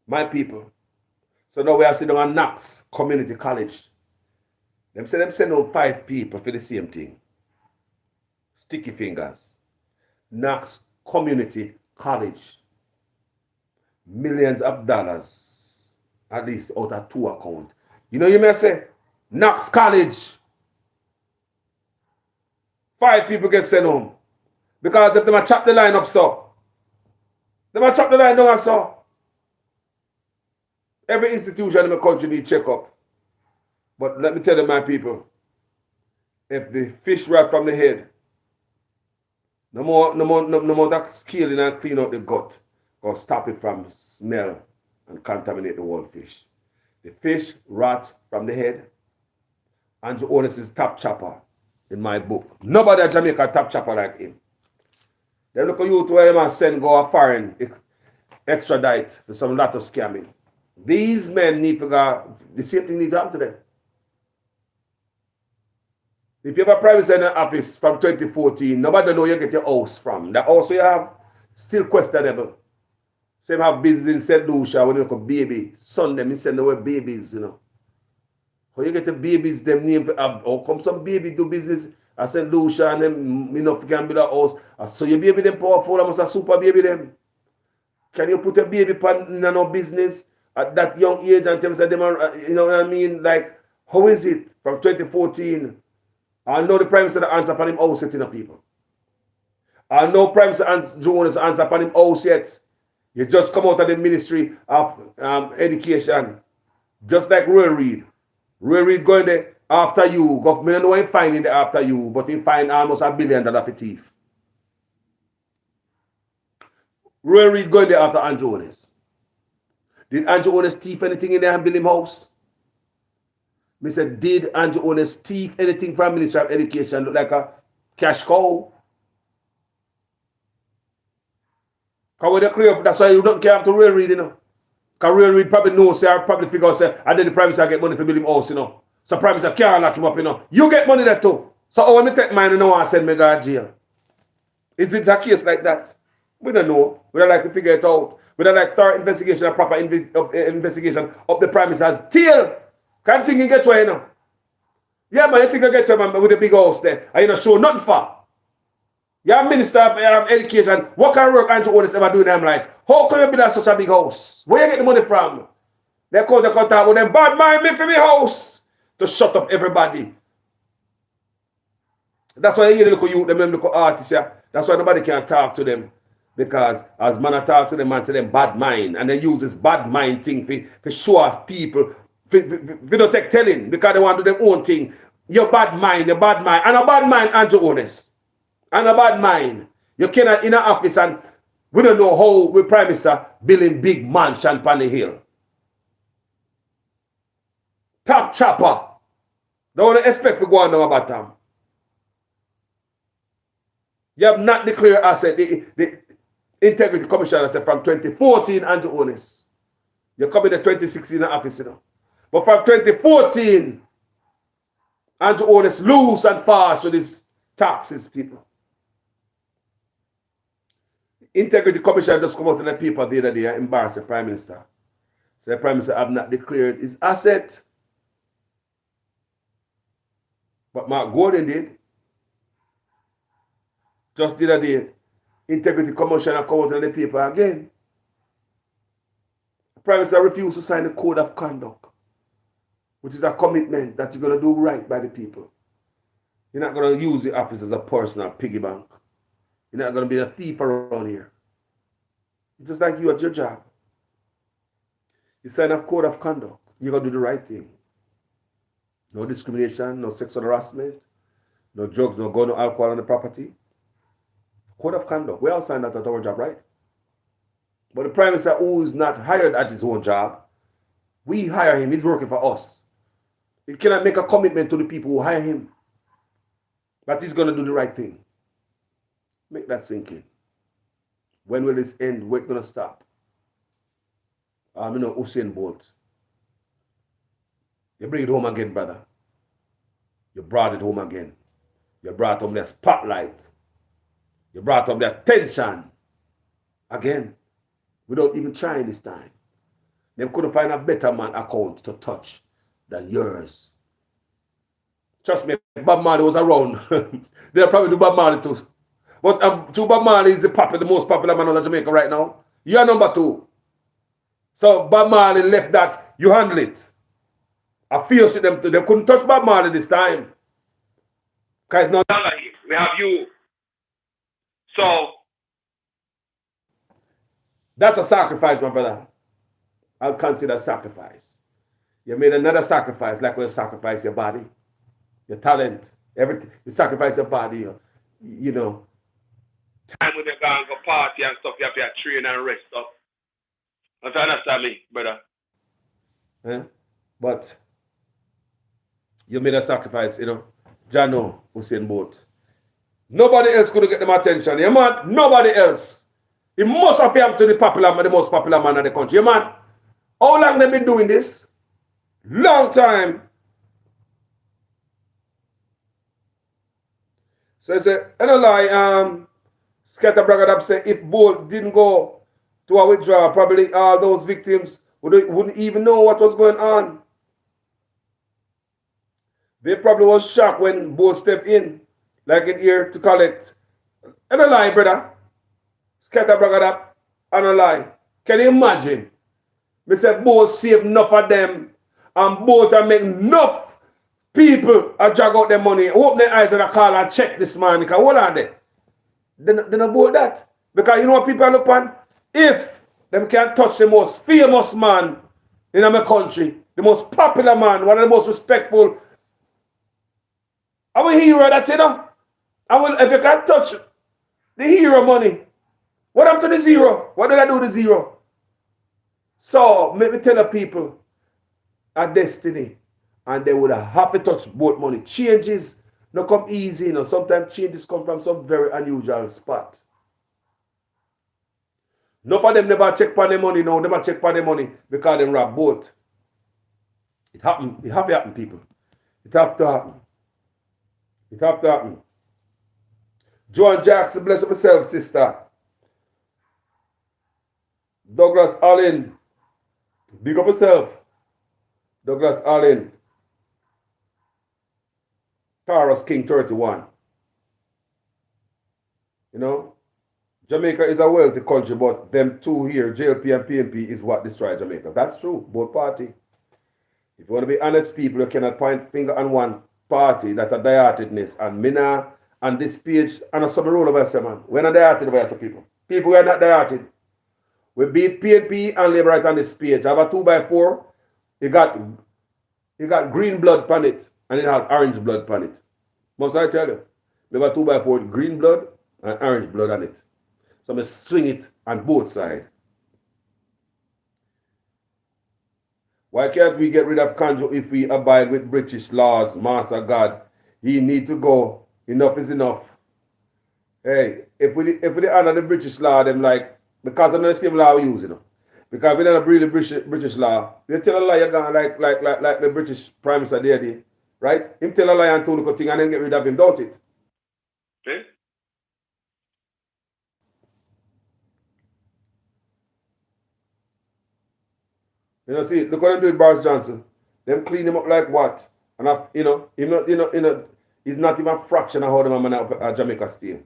My people. So now we are sitting on Knox Community College. Them say them send out 5 people for the same thing. Sticky fingers. Knox Community College. Millions of dollars. At least out of 2 accounts. You know you may say? Knox College. 5 people get sent home. Because if they might chop the line up so. They might chop the line down so. Every institution in the country needs check up. But let me tell you, my people, if the fish right from the head, no more that scaling and clean out the gut or stop it from smell and contaminate the whole fish. The fish rots from the head. Andrew Onis is top chopper in my book. Nobody at Jamaica top chopper like him. They look at you to where them and send go a foreign extradite for some lot of scamming. These men need to go, the same thing needs to happen to them. If you have a private sector office from 2014, nobody know where you get your house from. The house you have, still questionable. Same have business in St. Lucia when you look at baby. Son them, you send away babies, you know. How you get the babies, them name, or come some baby do business at St. Lucia and them, you know, if you can build a house. So your baby them powerful, I must a super baby them. Can you put a baby in no business at that young age and tell them, you know what I mean? Like, how is it from 2014? I know the Prime Minister answer upon him house yet, you know, people. I know Prime Minister Jonas answer upon him house yet. You just come out of the Ministry of Education. Just like Roy Reid. Roy Reid going there after you. Government know him finding there after you, but he find almost $1 billion for thief. Roy Reid going there after Andrew Jonas. Did Andrew Jonas thief anything in there and build him house? Me said, did Andrew Jonas thief anything from Ministry of Education look like a cash cow? Because when they clear up, that's why you don't care to Roy Reid, you know. Because Roy Reid probably knows, say, I probably figure out, say, and then the Prime Minister get money for building house, you know. So Prime Minister can't lock him up, you know. You get money there too. So when me take mine, you know, and send me to jail. Is it a case like that? We don't know. We don't like to figure it out. We don't like thorough investigation and proper investigation of the Prime Minister's tail. Can't think you get to it, you know. Yeah, man, you think you get to it with a big house there. And you know, show nothing for. You're Minister of Education. What kind of work Andrew Otis ever do in their life? How can you build such a big house? Where you get the money from? They call the contact with them. Bad mind me for me house. To shut up everybody. That's why you hear the local youth, them local artists, yeah. That's why nobody can talk to them. Because as man I talk to them, man say them bad mind. And they use this bad mind thing for show off people. For don't take telling because they want to do their own thing. Your bad mind, your bad mind. And a bad mind, Andrew Honest. And a bad mind. You cannot in an office and we don't know how we Prime Minister building big mansion on the hill. Top Choppa. Don't expect to go on the bottom. You have not declared asset. The Integrity Commissioner said from 2014, Andrew Honest. You come in the 2016 office, you know. But from 2014, Andrew Honest loose and fast with his taxes, people. Integrity Commissioner just come out to the people the other day and embarrass the Prime Minister. So the Prime Minister have not declared his asset. But Mark Gordon did. Just the other day, Integrity Commissioner come out to the people again. The Prime Minister refused to sign the Code of Conduct, which is a commitment that you're going to do right by the people. You're not going to use the office as a personal piggy bank. You're not going to be a thief around here. Just like you at your job. You sign a Code of Conduct. You're going to do the right thing. No discrimination, no sexual harassment, no drugs, no gun, no alcohol on the property. Code of Conduct. We all sign that at our job, right? But the Prime Minister who is not hired at his own job, we hire him. He's working for us. He cannot make a commitment to the people who hire him. But he's going to do the right thing. Make that sink in. When will this end? Where it's going to stop? You know, Usain Bolt. You bring it home again, brother. You brought it home again. You brought home the spotlight. You brought up the attention. Again, without even trying this time. They couldn't find a better man account to touch than yours. Trust me, Bob Marley was around. They'll probably do Bob Marley too. But Bob Marley is the most popular man in Jamaica right now. You're number 2. So Bob Marley left that. You handle it. I feel see them too. They couldn't touch Bob Marley this time. Because it's not like it. We have you. So that's a sacrifice, my brother. I'll consider sacrifice. You made another sacrifice, like when you sacrifice your body, your talent, everything. You sacrifice your body, you know. Time when you go and go party and stuff, you have to train and rest up. Don't you understand me, brother? But you made a sacrifice, you know. Jano, Usain Bolt. Nobody else could get them attention. Yeah, man, nobody else. He must have come to the most popular man in the country. Yeah, man. How long they been doing this? Long time. So I said, I don't lie, Scatter Bragadab said if Bolt didn't go to a withdrawal, probably all those victims wouldn't even know what was going on. They probably was shocked when Bolt stepped in, like in here to collect. I don't lie, brother. Scatter Bragadab, I don't lie. Can you imagine? Me said Bolt save enough of them and Bolt and make enough people drag out their money, open their eyes and call and check this man. Because what are they? They not Bolt that. Because you know what people look on? If them can't touch the most famous man in my country, the most popular man, one of the most respectful, I'm a hero that, you know. If you can't touch the hero money, what happened to the zero? What did I do to the zero? So, let me tell the people a destiny, and they would have to touch both money. Changes don't come easy, you know. Sometimes changes come from some very unusual spot. None of them never check for their money, no. Never check for their money because they rob both. It happen. It have to happen, people. It have to happen. It have to happen. Joan Jackson, bless up yourself, sister. Douglas Allen, big up yourself. Douglas Allen. Taurus King 31. You know, Jamaica is a wealthy country, but them two here, JLP and PNP, is what destroyed Jamaica. That's true, both parties. If you want to be honest people, you cannot point finger on one party that a diartedness and Mina on this page, and some rule of us, man. We're not dieted over for people. People were not dieted. We beat PNP and Labour right on this page. I have a 2x4. You got green blood on it, and it had orange blood on it. Must I tell you? We have a 2x4 with green blood and orange blood on it. So I swing it on both sides. Why can't we get rid of Kanjo if we abide with British laws, Master God? He need to go. Enough is enough. Hey, if we honor the British law, them like, because I'm not the same law we use, you know. Because we don't really British law. They tell a lie again like the British Prime Minister there, right? Him tell a lie and two little thing and then get rid of him, don't it? Okay. You know, see, look what they do with Boris Johnson. Them clean him up like what? And he's not even a fraction of how the man at Jamaica stay.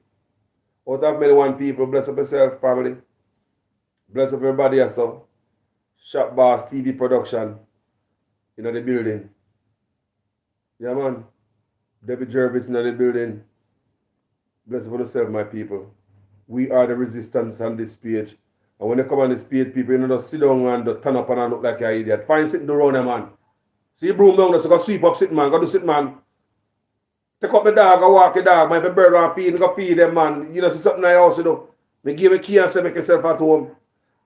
Out of many one people, bless up yourself, family. Bless up everybody else. Shop Boss, TV production, the building. Yeah, man. David Jervis in the building. Bless up for yourself, my people. We are the resistance on this page. And when they come on this page, people, just sit down and turn up and look like an idiot. Find sitting around there, man. See broom down there, so go sweep up sitting, man. Go do sit, man. Take up the dog, go walk the dog, man. If a bird want feed, go feed them, man. See something I also do. Me give a key and say make yourself at home.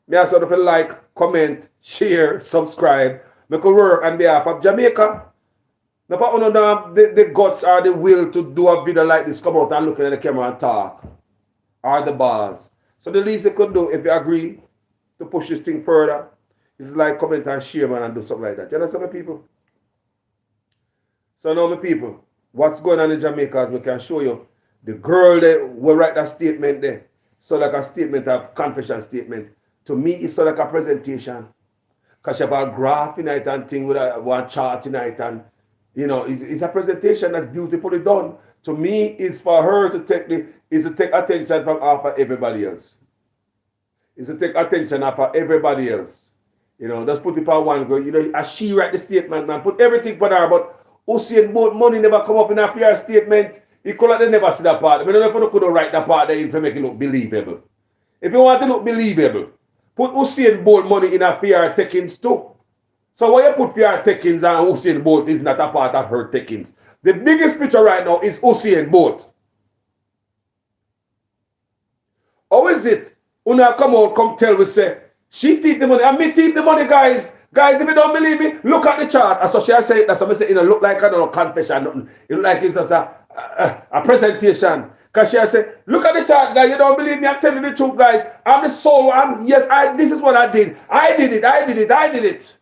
Me also if you like, comment, share, subscribe. Make a work on behalf of Jamaica. Now for the guts or the will to do a video like this, come out and look at the camera and talk. Or the balls. So the least you could do, if you agree to push this thing further, is like, comment and share, man, and do something like that. You understand, my people? So now, my people, what's going on in Jamaica, as we can show you, the girl that will write that statement there, so like a statement of confession statement. To me, it's so like a presentation. Because she have a graph in it and thing with one chart in it, and, it's a presentation that's beautifully done. To me, is for her to take attention from off of everybody else. Is to take attention off of everybody else. Just put it on one girl. As she write the statement, man, put everything on her. But Usain Bolt money never come up in a fair statement. He could have never see that part. I don't know if you could write that part there to make it look believable. If you want to look believable, put Usain Bolt money in a fair takings too. So why you put fair takings and Usain Bolt is not a part of her takings? The biggest picture right now is Usain Bolt. How is it? Una come tell we say, she take the money, and me take the money, guys. Guys, if you don't believe me, look at the chart. As she say, that's what I say, look like a confession, nothing. It look like it's just a presentation. Because she say, look at the chart, guys. You don't believe me, I'm telling you the truth, guys. I'm the soul. This is what I did. I did it.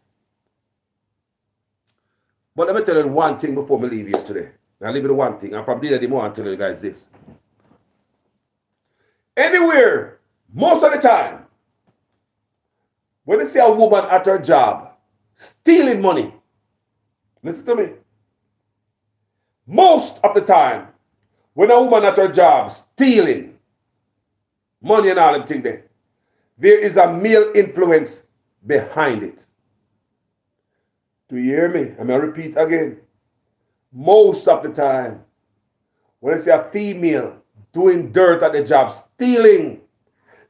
But let me tell you one thing before we leave here today. I'll leave you one thing. And from there, I want to tell you guys this. Anywhere, most of the time, when you see a woman at her job stealing money, listen to me. Most of the time, when a woman at her job stealing money and all them things there is a male influence behind it. Do you hear me? I'm going to repeat again. Most of the time, when I say a female doing dirt at the job, stealing,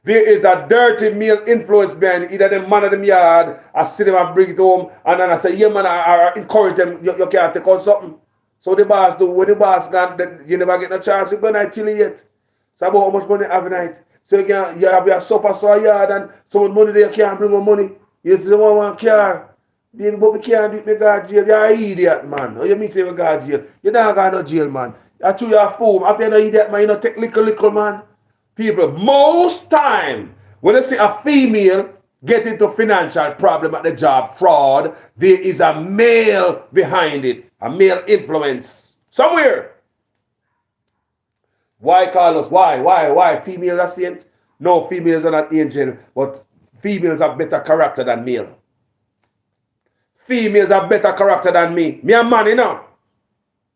there is a dirty male influence behind either the man of the yard, I see them and bring it home, and then I say, yeah, man, I encourage them, you can't take out something. So the boss do, when the boss gone, you never get no chance, you're going to till yet. So about how much money you have in it. So you have your sofa saw yard, and so much money there, you can't bring more money. You see one car. Baby, but we can't do it, we go to jail. You're an idiot, man. How you mean say we go to jail? You don't go to jail, man. You chew your fool. After you're an idiot, man, you take little, man. People, most time, when you see a female get into financial problem at the job, fraud, there is a male behind it. A male influence. Somewhere. Why, Carlos? Why? Females are saint? No, females are not angel, but females have better character than male. Females have better character than me. Me a man,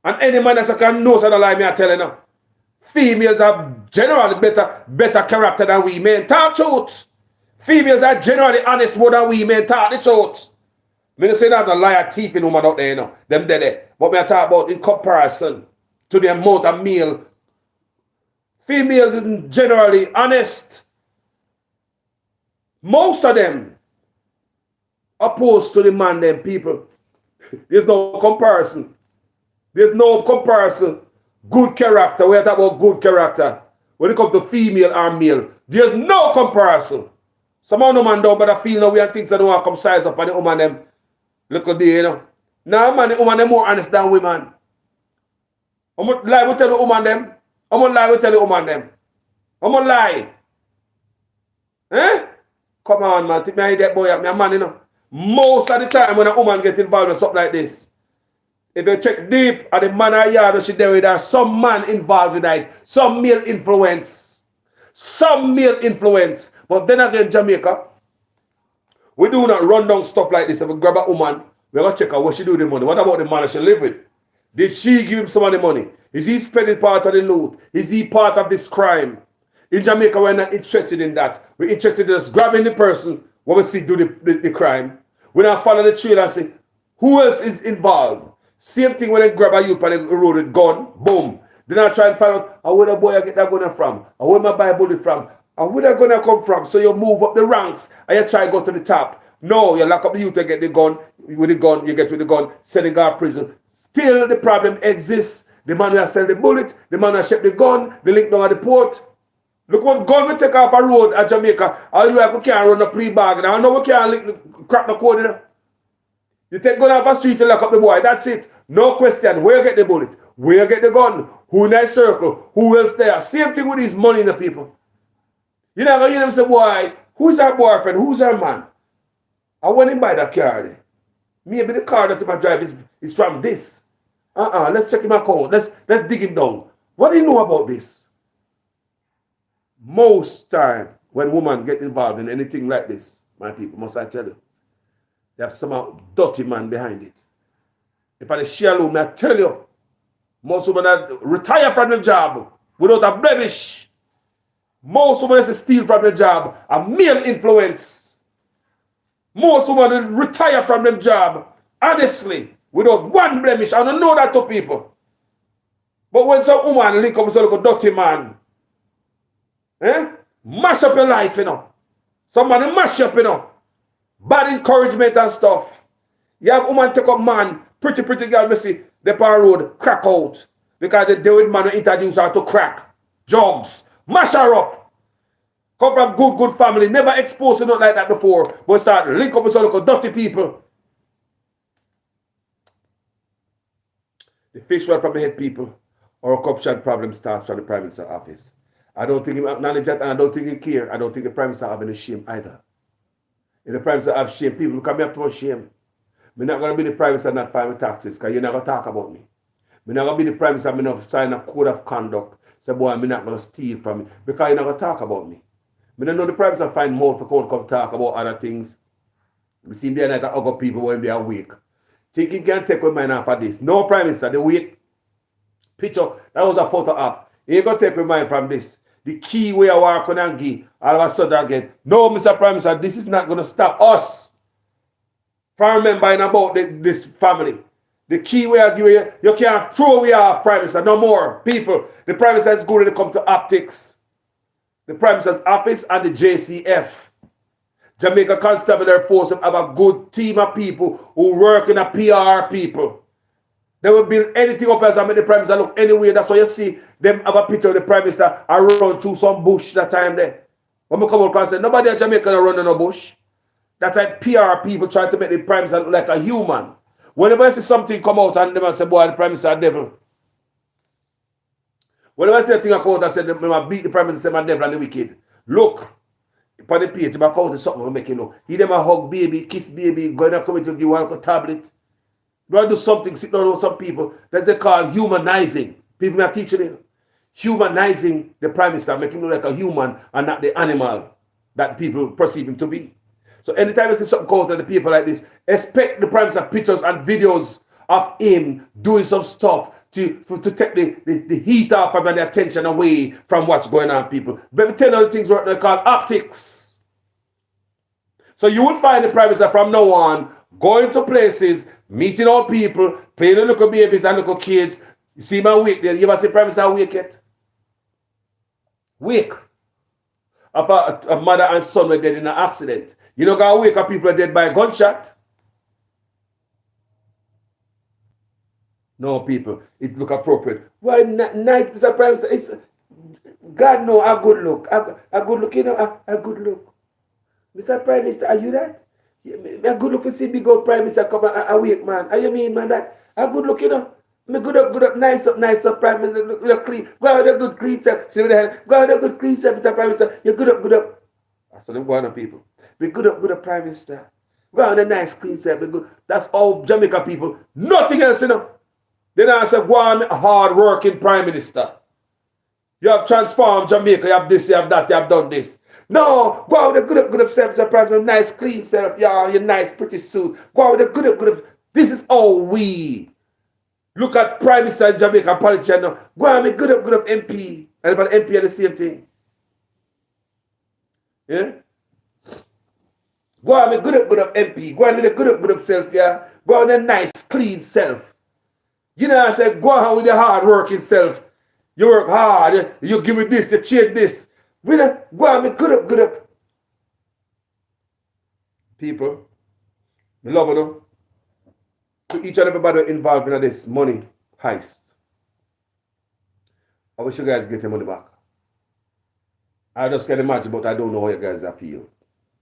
And any man that can know so the lie me I tell you. Females have generally better character than we men. Talk truth. Females are generally honest more than we men. Talk the truth. Me don't say that the liar thief in woman out there, Them dead. But me I talk about in comparison to the amount of male Females isn't generally honest. Most of them opposed to the man, them people. There's no comparison. There's no comparison. Good character. We're talking about good character. When it comes to female or male, there's no comparison. Some of them man don't better feel no way and things that don't want to come size up on the woman them. Look at you know. Now man, the woman them more honest than women. I'm gonna lie we tell the woman them. I'm gonna lie we tell the woman them. I'm gonna lie. Eh? Come on, man. Take me that boy up, my man, you know. Most of the time when a woman get involved in something like this, if you check deep at the man or yard, she there with her, some man involved in it, some male influence. Some male influence. But then again, Jamaica, we do not run down stuff like this. If we grab a woman, we're going to check out what she do with the money. What about the man that she live with? Did she give him some of the money? Is he spending part of the loot? Is he part of this crime? In Jamaica, we're not interested in that. We're interested in just grabbing the person when we see do the crime. We now follow the trail and say, who else is involved? Same thing when they grab a youth on the road with gun, boom. Then I try and find out, where the boy I get that gun from? Where my buy bullet from? Where that gun come from? So you move up the ranks and you try to go to the top. No, you lock up the youth and get the gun. With the gun, you get with the gun, send the guy to prison. Still the problem exists. The man who sell the bullet, the man who ship the gun, the link down at the port. Look what gun we take off a road at Jamaica. I look like we can't run a plea bargain. I know we can't crack the code in there. You take gun off a street to lock up the boy. That's it. No question. Where you get the bullet? Where you get the gun? Who in that circle? Who else there? Same thing with these money in the people. You're not going to hear them say, boy, who's our boyfriend? Who's our man? I want him buy that car there. Maybe the car that I drive is from this. Let's check him account. Let's dig him down. What do you know about this? Most time when women get involved in anything like this, my people, must I tell you, they have some dirty man behind it. If I share alone, I tell you, most women that retire from the job without a blemish. Most women that steal from the job, a male influence. Most women retire from the job, honestly, without one blemish. I don't know that to people. But when some woman link up with a dirty man, mash up your life, you know. Somebody mash up, you know. Bad encouragement and stuff. You have woman take up man, pretty girl, me see, the power road, crack out. Because they deal with man who introduce her to crack. Drugs. Mash her up. Come from good family. Never exposed to nothing like that before. But start link up with some dirty people. The fish rod from the head people. Or a corruption problem starts from the Prime Minister's office. I don't think he acknowledge that, and I don't think he care. I don't think the Prime Minister have any shame either. If the Prime Minister have shame, people come have too much shame. I'm not going to be the Prime Minister and not file my taxes, because you're not going to talk about me. I'm not going to be the Prime Minister and not sign a code of conduct. Say, boy, I'm not going to steal from me, because you're not going to talk about me. I don't know the Prime Minister find more for come talk about other things. We see there that other people when they are weak. Think you can take with mine after this. No Prime Minister, the weak picture, that was a photo up. You ain't going to take with mine from this. The key way I work on and give, all of a sudden again, no, Mr. Prime Minister, this is not going to stop us from remembering about this family. The key way I give you can't throw away off Prime Minister, no more. People, the Prime Minister is good when it comes to optics. The Prime Minister's office and the JCF. Jamaica Constabulary Force have a good team of people who work in a PR people. They will build anything up as I make the Prime Minister look anyway. That's why you see them have a picture of the Prime Minister and run through some bush that time there. When we come out and say, nobody in Jamaica run in a bush. That's like PR people trying to make the Prime Minister look like a human. Whenever I see something come out and them say, boy, the Prime Minister is a devil. Whenever I see a thing come out and say, I beat the Prime Minister, say, my devil and the wicked. Look, upon the page, my account is something we make you know. He them a hug baby, kiss baby, going to come into give one a tablet. You want to do something, sit down with some people that they call humanizing. People are teaching it. Humanizing the Prime Minister, making him look like a human and not the animal that people perceive him to be. So anytime you see something called to the people like this, expect the Prime Minister pictures and videos of him doing some stuff to take the heat off and the attention away from what's going on, people. But we tell you the things what they call optics. So you will find the Prime Minister from now on going to places, meeting all people, playing the little babies and little kids. You see my week there. You ever see Prime Minister awake yet? Wake. Of a mother and son were dead in an accident. You know, gonna wake up people are dead by a gunshot. No, people, it look appropriate. Why nice, Mr. Prime Minister? It's God know a good look. A good look, you know, a good look. Mr. Prime Minister, are you that? A good look to see big old Prime Minister come awake, man. Are you mean, man, that? A good look, you know. Me good up, nice up, Prime Minister, look clean. Go out a good clean self. See what the hell? Go out a good clean self, Mr. Prime Minister. You're good up. That's what them going on, people. Be good up, Prime Minister. Go out a nice clean self. Be good. That's all Jamaica people. Nothing else, you know. Then I say, go on hard working Prime Minister. You have transformed Jamaica, you have this, you have that, you have done this. No, go out with a good up self, Mr. Prime Minister. Nice clean self, y'all, your nice pretty suit. Go out with a good up. This is all we. Look at Prime Minister in Jamaica, politician now. Go on with good up MP. And if an MP are the same thing. Yeah? Go on with good up MP. Go on with a good up self, yeah. Go on with a nice, clean self. You know, I said, go on with your hard working self. You work hard, you give it this, you change this. Go on with good up. People, we love them. To each and everybody involved in this money heist. I wish you guys get your money back. I just can imagine, but I don't know how you guys feel.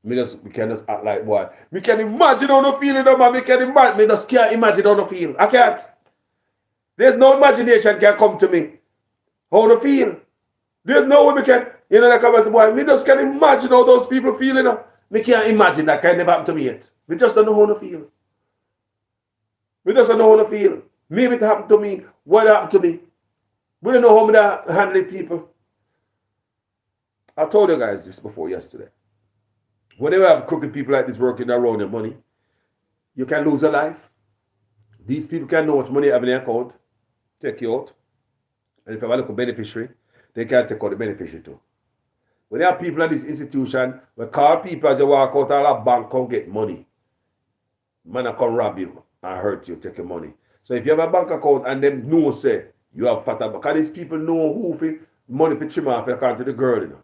We can just act like boy. We can imagine how no feeling, man. We can imagine. Me just can't imagine how no feel. I can't. There's no imagination can come to me. How no feel. There's no way we can, you know, like I was boy. We just can imagine how those people feel, you know. We can't imagine that can never happen to me yet. We just don't know how to feel. We just don't know how to feel. Maybe it happened to me. What happened to me? We don't know how to handle people. I told you guys this before yesterday. Whenever I have crooked people like this working around your money, you can lose a life. These people can know how much money you have in their account, take you out. And if you have a local beneficiary, they can take out the beneficiary too. When you have people at this institution, we call people as you walk out of a bank, come get money. Man, I come rob you and hurt you, take your money. So if you have a bank account and them know, say, you have fat, because these people know who for money for trim off account to the girl, you know.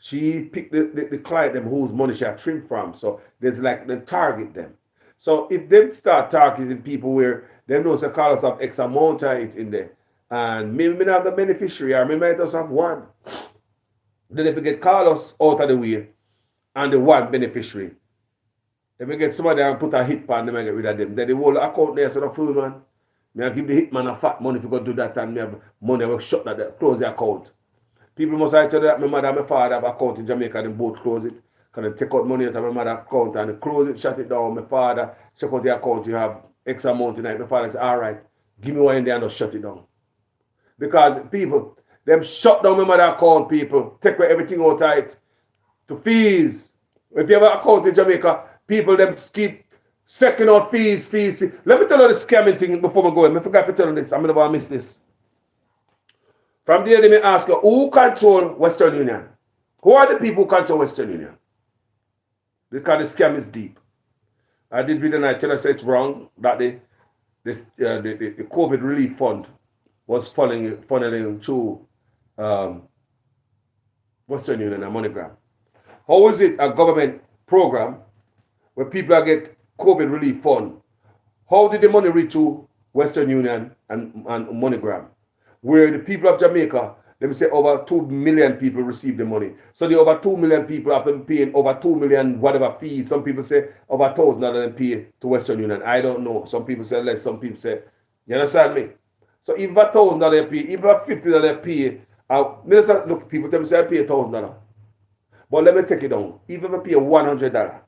She picked the client them whose money she had trimmed from. So there's like they target them. So if they start targeting people where they know say call us have X amount of it in there, and maybe we not have the beneficiary, or maybe might just have one. Then if we get call us out of the way and the one beneficiary, then we get somebody and put a hit pan them and get rid of them. Then the whole account there so the fool man. Me I give the hitman a fat money if you go do that and me have money, I will shut that, close the account. People must tell you that my mother and my father have an account in Jamaica and they both close it. Can they take out money out of my mother's account and they close it, shut it down. My father, check out the account, you have X amount tonight. My father says, all right, give me one in there and just shut it down. Because people, them shut down my mother's account, people, take away everything out of it to fees. If you have an account in Jamaica, people, them keep second out fees. Let me tell you the scamming thing before we go in. I forgot to tell you this. I'm going to miss this. From there, they may ask you, who control Western Union? Who are the people who control Western Union? Because the scam is deep. I did read and I tell you it's wrong that the COVID relief fund was funneling through Western Union and MoneyGram. How is it a government program where people get COVID relief fund? How did the money reach to Western Union and MoneyGram? Where the people of Jamaica, let me say over 2 million people receive the money. So the over 2 million people have been paying over 2 million whatever fees. Some people say over $1,000 of them pay to Western Union. I don't know. Some people say less, some people say, you understand me? So if $1,000 pay, if $50 pay, look, people tell me say I pay $1,000. But let me take it down. Even if I pay $100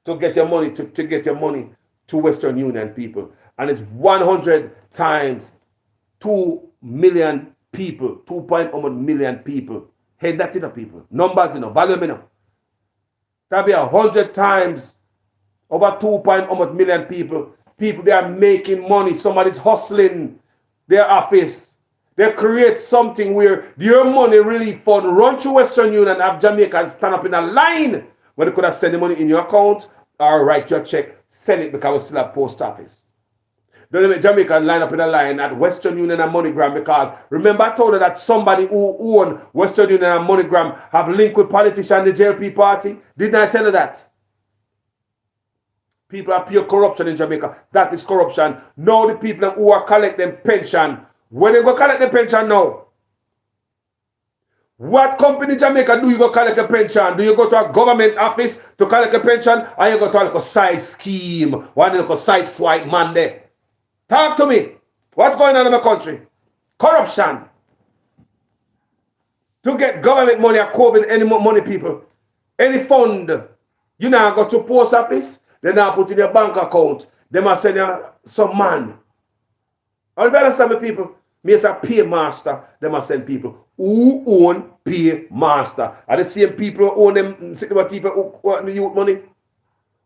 to get your money, to get your money to Western Union people, and it's 100 times 2 million people, 2.1 million people. Hey, that's enough people. Numbers, volume, That'll be 100 times over 2.1 million people. People, they are making money. Somebody's hustling their office. They create something where your money relief fund run through Western Union and have Jamaicans stand up in a line when they could have sent the money in your account or write your check, send it because we still have post office. Don't let Jamaica line up in a line at Western Union and MoneyGram, because remember I told her that somebody who own Western Union and MoneyGram have linked with politicians in the JLP party. Didn't I tell her that? People are pure corruption in Jamaica. That is corruption. Now the people who are collecting pension, when they go collect the pension now, what company in Jamaica do you go collect a pension? Do you go to a government office to collect a pension, or you go to a side scheme, one little side swipe man there? Talk to me. What's going on in my country? Corruption. To get government money or COVID, any money, people, any fund, you now go to post office, they now put in your bank account, they must send you some man. All you understand, me people? Me as a pay master, they must send people who own pay master. Are the same people who own them people who own the youth money?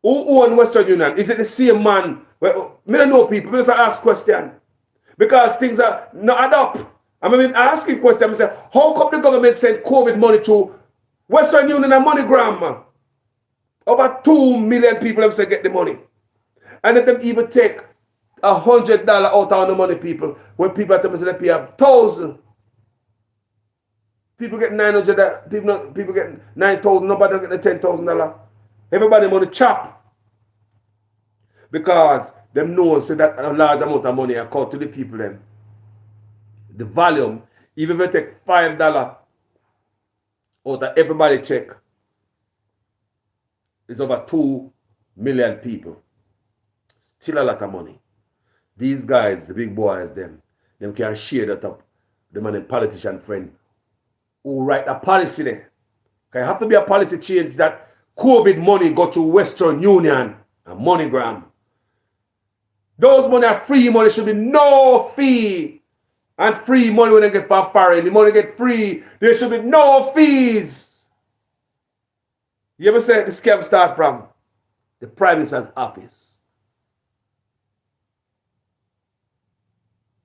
Who own Western Union? Is it the same man? Well, me don't know people. Me just ask question. Because things are not add up. I mean, asking question, I say, how come the government send COVID money to Western Union and MoneyGram? Over 2 million people have said get the money. And let them even take $100 out of the money, people. When people tell me they pay $1,000. People get $900, people get $9,000, nobody get the $10,000. Everybody money chop. Because them know so that a large amount of money account to the people then. The volume, even if you take $5 out of everybody check, it's over 2 million people. Still a lot of money. These guys, the big boys, them can share that up. The man and politician friend who write a policy there. It have to be a policy change that COVID money go to Western Union and MoneyGram. Those money are free money, should be no fee. And free money when they get from foreign, the money get free, there should be no fees. You ever say the scam start from the Prime Minister's office?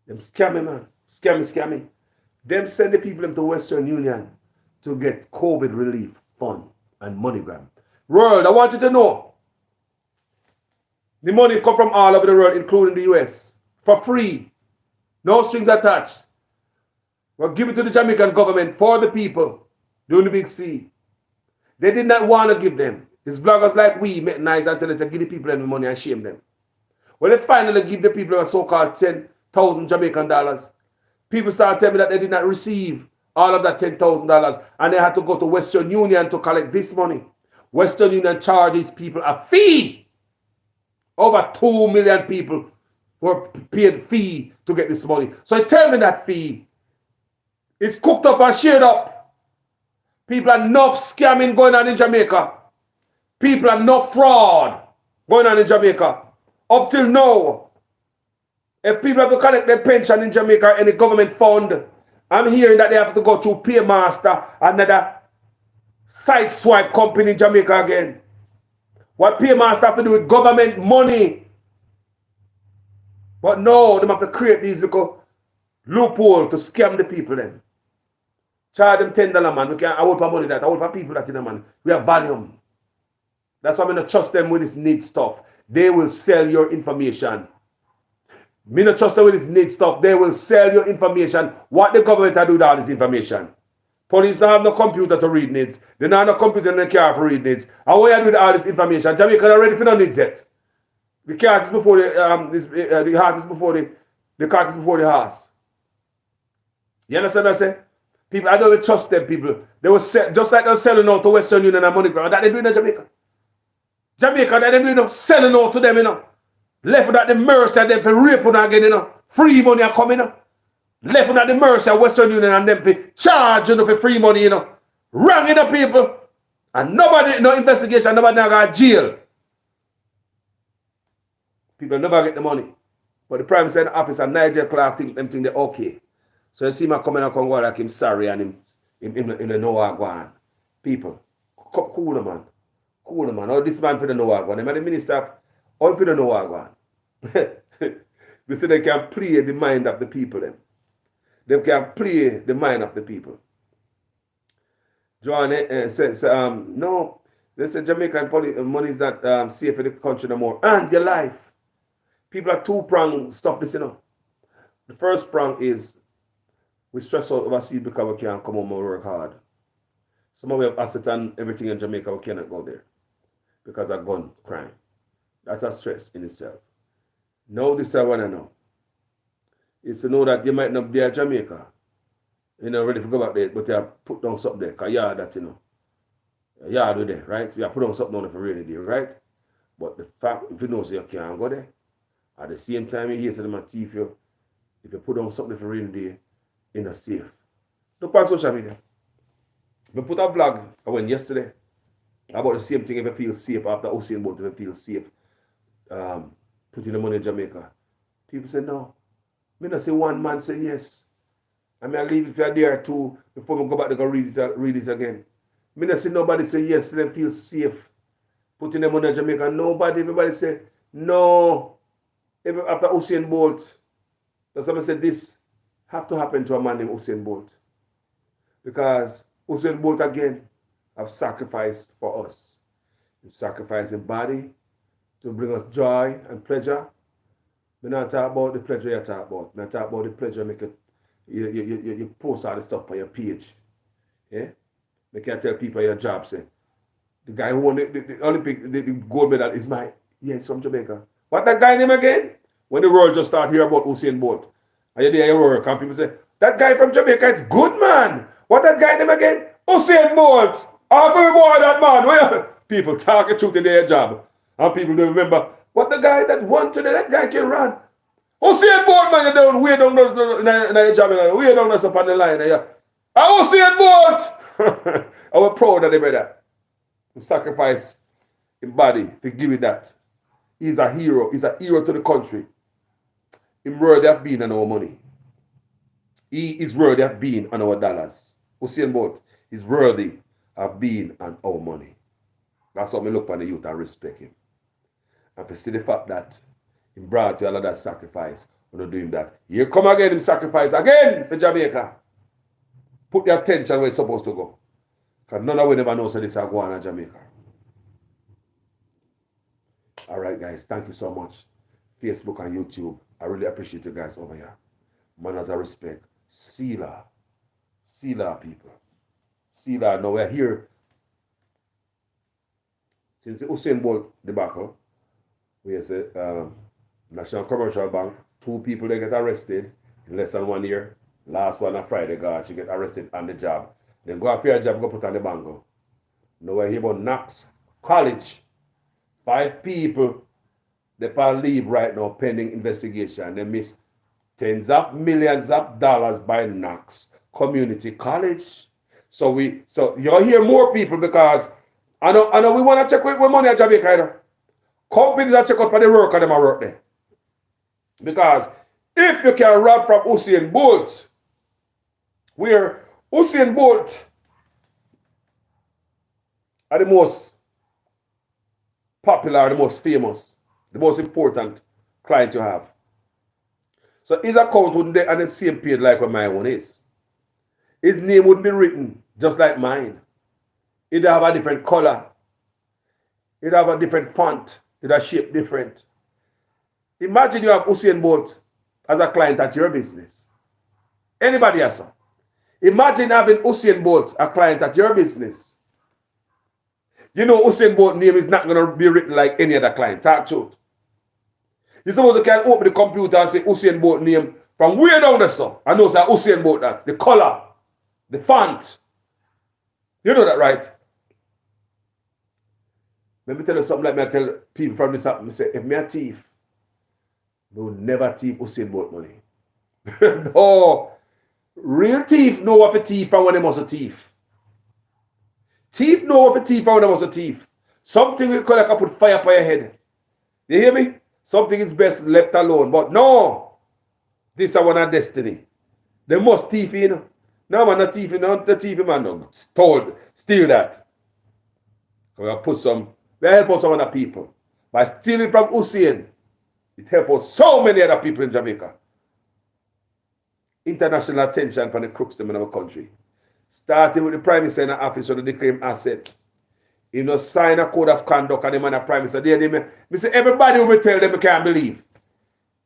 Them scamming, man. Scamming. Them send the people to Western Union to get COVID relief fund and MoneyGram. World, I want you to know, the money come from all over the world, including the US, for free. No strings attached. We'll give it to the Jamaican government for the people doing the big C. They did not want to give them. It's bloggers like we make nice and tell us to give the people them the money and shame them. When they finally give the people a so-called 10,000 Jamaican dollars, people start telling me that they did not receive all of that $10,000 and they had to go to Western Union to collect this money. Western Union charges people a fee. Over 2 million people were paid fee to get this money. So tell me that fee is cooked up and shared up. People are enough scamming going on in Jamaica. People are enough fraud going on in Jamaica. Up till now, if people have to collect their pension in Jamaica or any government fund, I'm hearing that they have to go to Paymaster, another side swipe company in Jamaica again. What Paymaster have to do with government money? But no, they have to create these little loopholes to scam the people then. Charge them $10, man. We can't hold for money that. I hold for people that in the man. We have volume. That's why I'm not trust them with this need stuff. They will sell your information. Me not trust them with this need stuff. They will sell your information. What the government do with all this information? Police don't have no computer to read needs. They don't have no computer in the car for read needs. And what you do with all this information? Jamaica are ready for no needs yet. The cart is before the heart is before the cart is before the horse. You understand what I say? People, I don't even trust them people. They will sell, just like they're selling out to Western Union and MoneyGram. That they do in Jamaica. Jamaica, they do selling out to them, you know. Left without the mercy of them for raping again, you know. Free money are coming, you know. Left without the mercy of Western Union and them for charging, you know, for free money, you know. Wronging the people. And nobody, no investigation, nobody now got jail. People never get the money. But the Prime Minister officer, Nigel Clark, think they're okay. So you see me coming and come like him sorry and him know what go on. People, cool man. Cool man. Oh, this man for the know what go on. The minister, all for the know what go on. They say they can play the mind of the people then. They can play the mind of the people. John says, no, they say Jamaican money is not safe for the country no more. And your life. People are two-pronged stuff this, you know. The first prong is we stress out overseas because we can't come home and work hard. Some of we have asset and everything in Jamaica, we cannot go there because of gun crime. That's a stress in itself. Now this I want to know. Is to know that you might not be at Jamaica. You know, ready to go back there, but you have put down something there. Because yard that, you know. Yard there, right? You have put down something on for rainy day, right? But the fact, if you know so you can't go there, at the same time you hear some of my teeth, if you put down something for rainy day, you're not safe. Look on social media. I put a vlog I went yesterday about the same thing if you feel safe after Usain Bolt, if you feel safe. Putting the money in Jamaica. People say no. Me not say one man say yes. I mean I leave it for a day or two before we go back to go read it again. Me not say nobody say yes, they feel safe. Putting the money in Jamaica. Nobody, everybody say no. Even after Usain Bolt. That's why I said this have to happen to a man named Usain Bolt. Because Usain Bolt again have sacrificed for us. He's sacrificed his body to bring us joy and pleasure. We not talk about the pleasure you talk about. We not talk about the pleasure make it, you post all the stuff on your page. Yeah? Make you tell people your job say. The guy who won the Olympic, the gold medal is mine. Yes, from Jamaica. What that guy name again? When the world just start hear about Usain Bolt. And you hear work and people say, that guy from Jamaica is good, man. What that guy name again? Usain Bolt. Half of boy that man. Well, people talk the truth in their job. And people don't remember what the guy that won today, that guy can run. Usain Bolt, man, you don't way down in your job, way down up on the line. Usain Bolt! I was proud of him by that. He sacrificed his body to give it that. He's a hero. He's a hero to the country. He's worthy of being on our money. He is worthy of being on our dollars. Usain Bolt is worthy of being on our money. That's how we look on the youth and respect him. And to see the fact that he brought you a lot of sacrifice, we're not doing that. Here come again, him sacrifice again for Jamaica. Put your attention where it's supposed to go. Because none of we never know so this is going on Jamaica. All right, guys. Thank you so much. Facebook and YouTube. I really appreciate you guys over here. Manners and respect. Sila. Sila, people. Sila. Now we're here. Since the Usain Bolt debacle, we have a National Commercial Bank, 2 people they get arrested in less than 1 year. Last one on Friday, God, she get arrested on the job. Then go after a job, go put on the bango. Now we're here about Knox College. 5 people, they can leave right now pending investigation. They miss tens of millions of dollars by Knox Community College. So you'll hear more people because I know we want to check with money at Jamaica. You know? Companies are check out for the work and them are work there. Because if you can rob from Usain Bolt, where Usain Bolt are the most popular, the most famous, the most important client you have. So his account wouldn't be on the same page like what my one is. His name wouldn't be written just like mine. It'd have a different color. It'd have a different font. It'd have shape different. Imagine you have Usain Bolt as a client at your business. Anybody else? Imagine having Usain Bolt a client at your business. You know Usain Bolt's name is not going to be written like any other client. Talk truth. You suppose you can open the computer and say Usain Bolt name from way down there, so I know say Usain Bolt that. The color, the font. You know that, right? Let me tell you something like me I tell people from this up. I say, if me a thief, no never thief Usain Bolt money. No. Real thief know what a thief and when they must a thief. Thief know what a thief and when they must a thief. Something will call like I put fire upon your head. You hear me? Something is best left alone. But no. This is one of destiny. They must thief, you know. No man, not thief, no, the thief man no. Steal that. We put some, we help out some other people. By stealing from Usain, it helps out so many other people in Jamaica. International attention from the crooks in our country. Starting with the Prime Minister in the office of the declared asset. You know, sign a code of conduct and the man a Prime Minister. They say everybody will tell them they can't believe.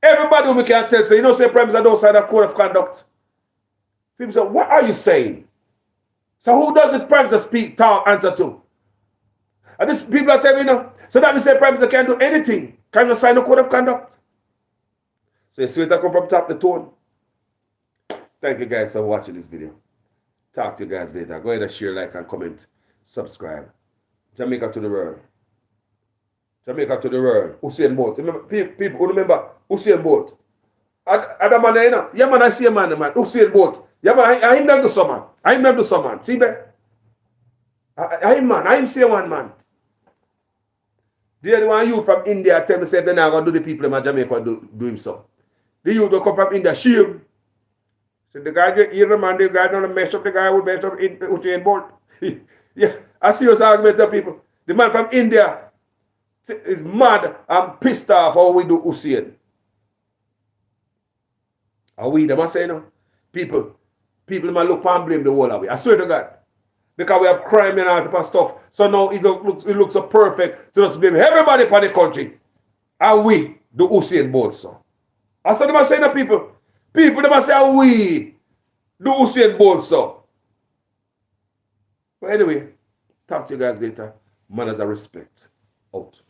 Everybody who can tell, say, you know, say Prime Minister don't sign a code of conduct. People say, what are you saying? So who does this Prime Minister speak, talk, answer to? And these people are telling me, you know, so that means say Prime Minister can't do anything. Can't you sign a code of conduct? So you see it come from top to tone. Thank you guys for watching this video. Talk to you guys later. Go ahead and share, like, and comment. Subscribe. Jamaica to the world. Jamaica to the world. Usain Bolt. Remember, people who remember Usain Bolt. Other man, you know. Yeah, man, I see a man. Usain Bolt. Yeah, man, I him them do some man. I him them do some man. See that? I him man. I him see one man. The other one youth from India tell me say they're not going to do the people in Jamaica do him so. The youth will come from India, shame. So the guy get here, man, the guy don't mess up the guy who mess up Usain Bolt. Yeah, I see us argument to people. The man from India is mad and pissed off how we do Usain. Are we them I say no? People might look and blame the whole of it. I swear to God. Because we have crime and all type of stuff. So now it looks so perfect to just blame everybody upon the country. And we do Usain Bolt so. I said them I say no people. People them I say we do Usain Bolt so. But anyway, talk to you guys later. Manners and respect. Out.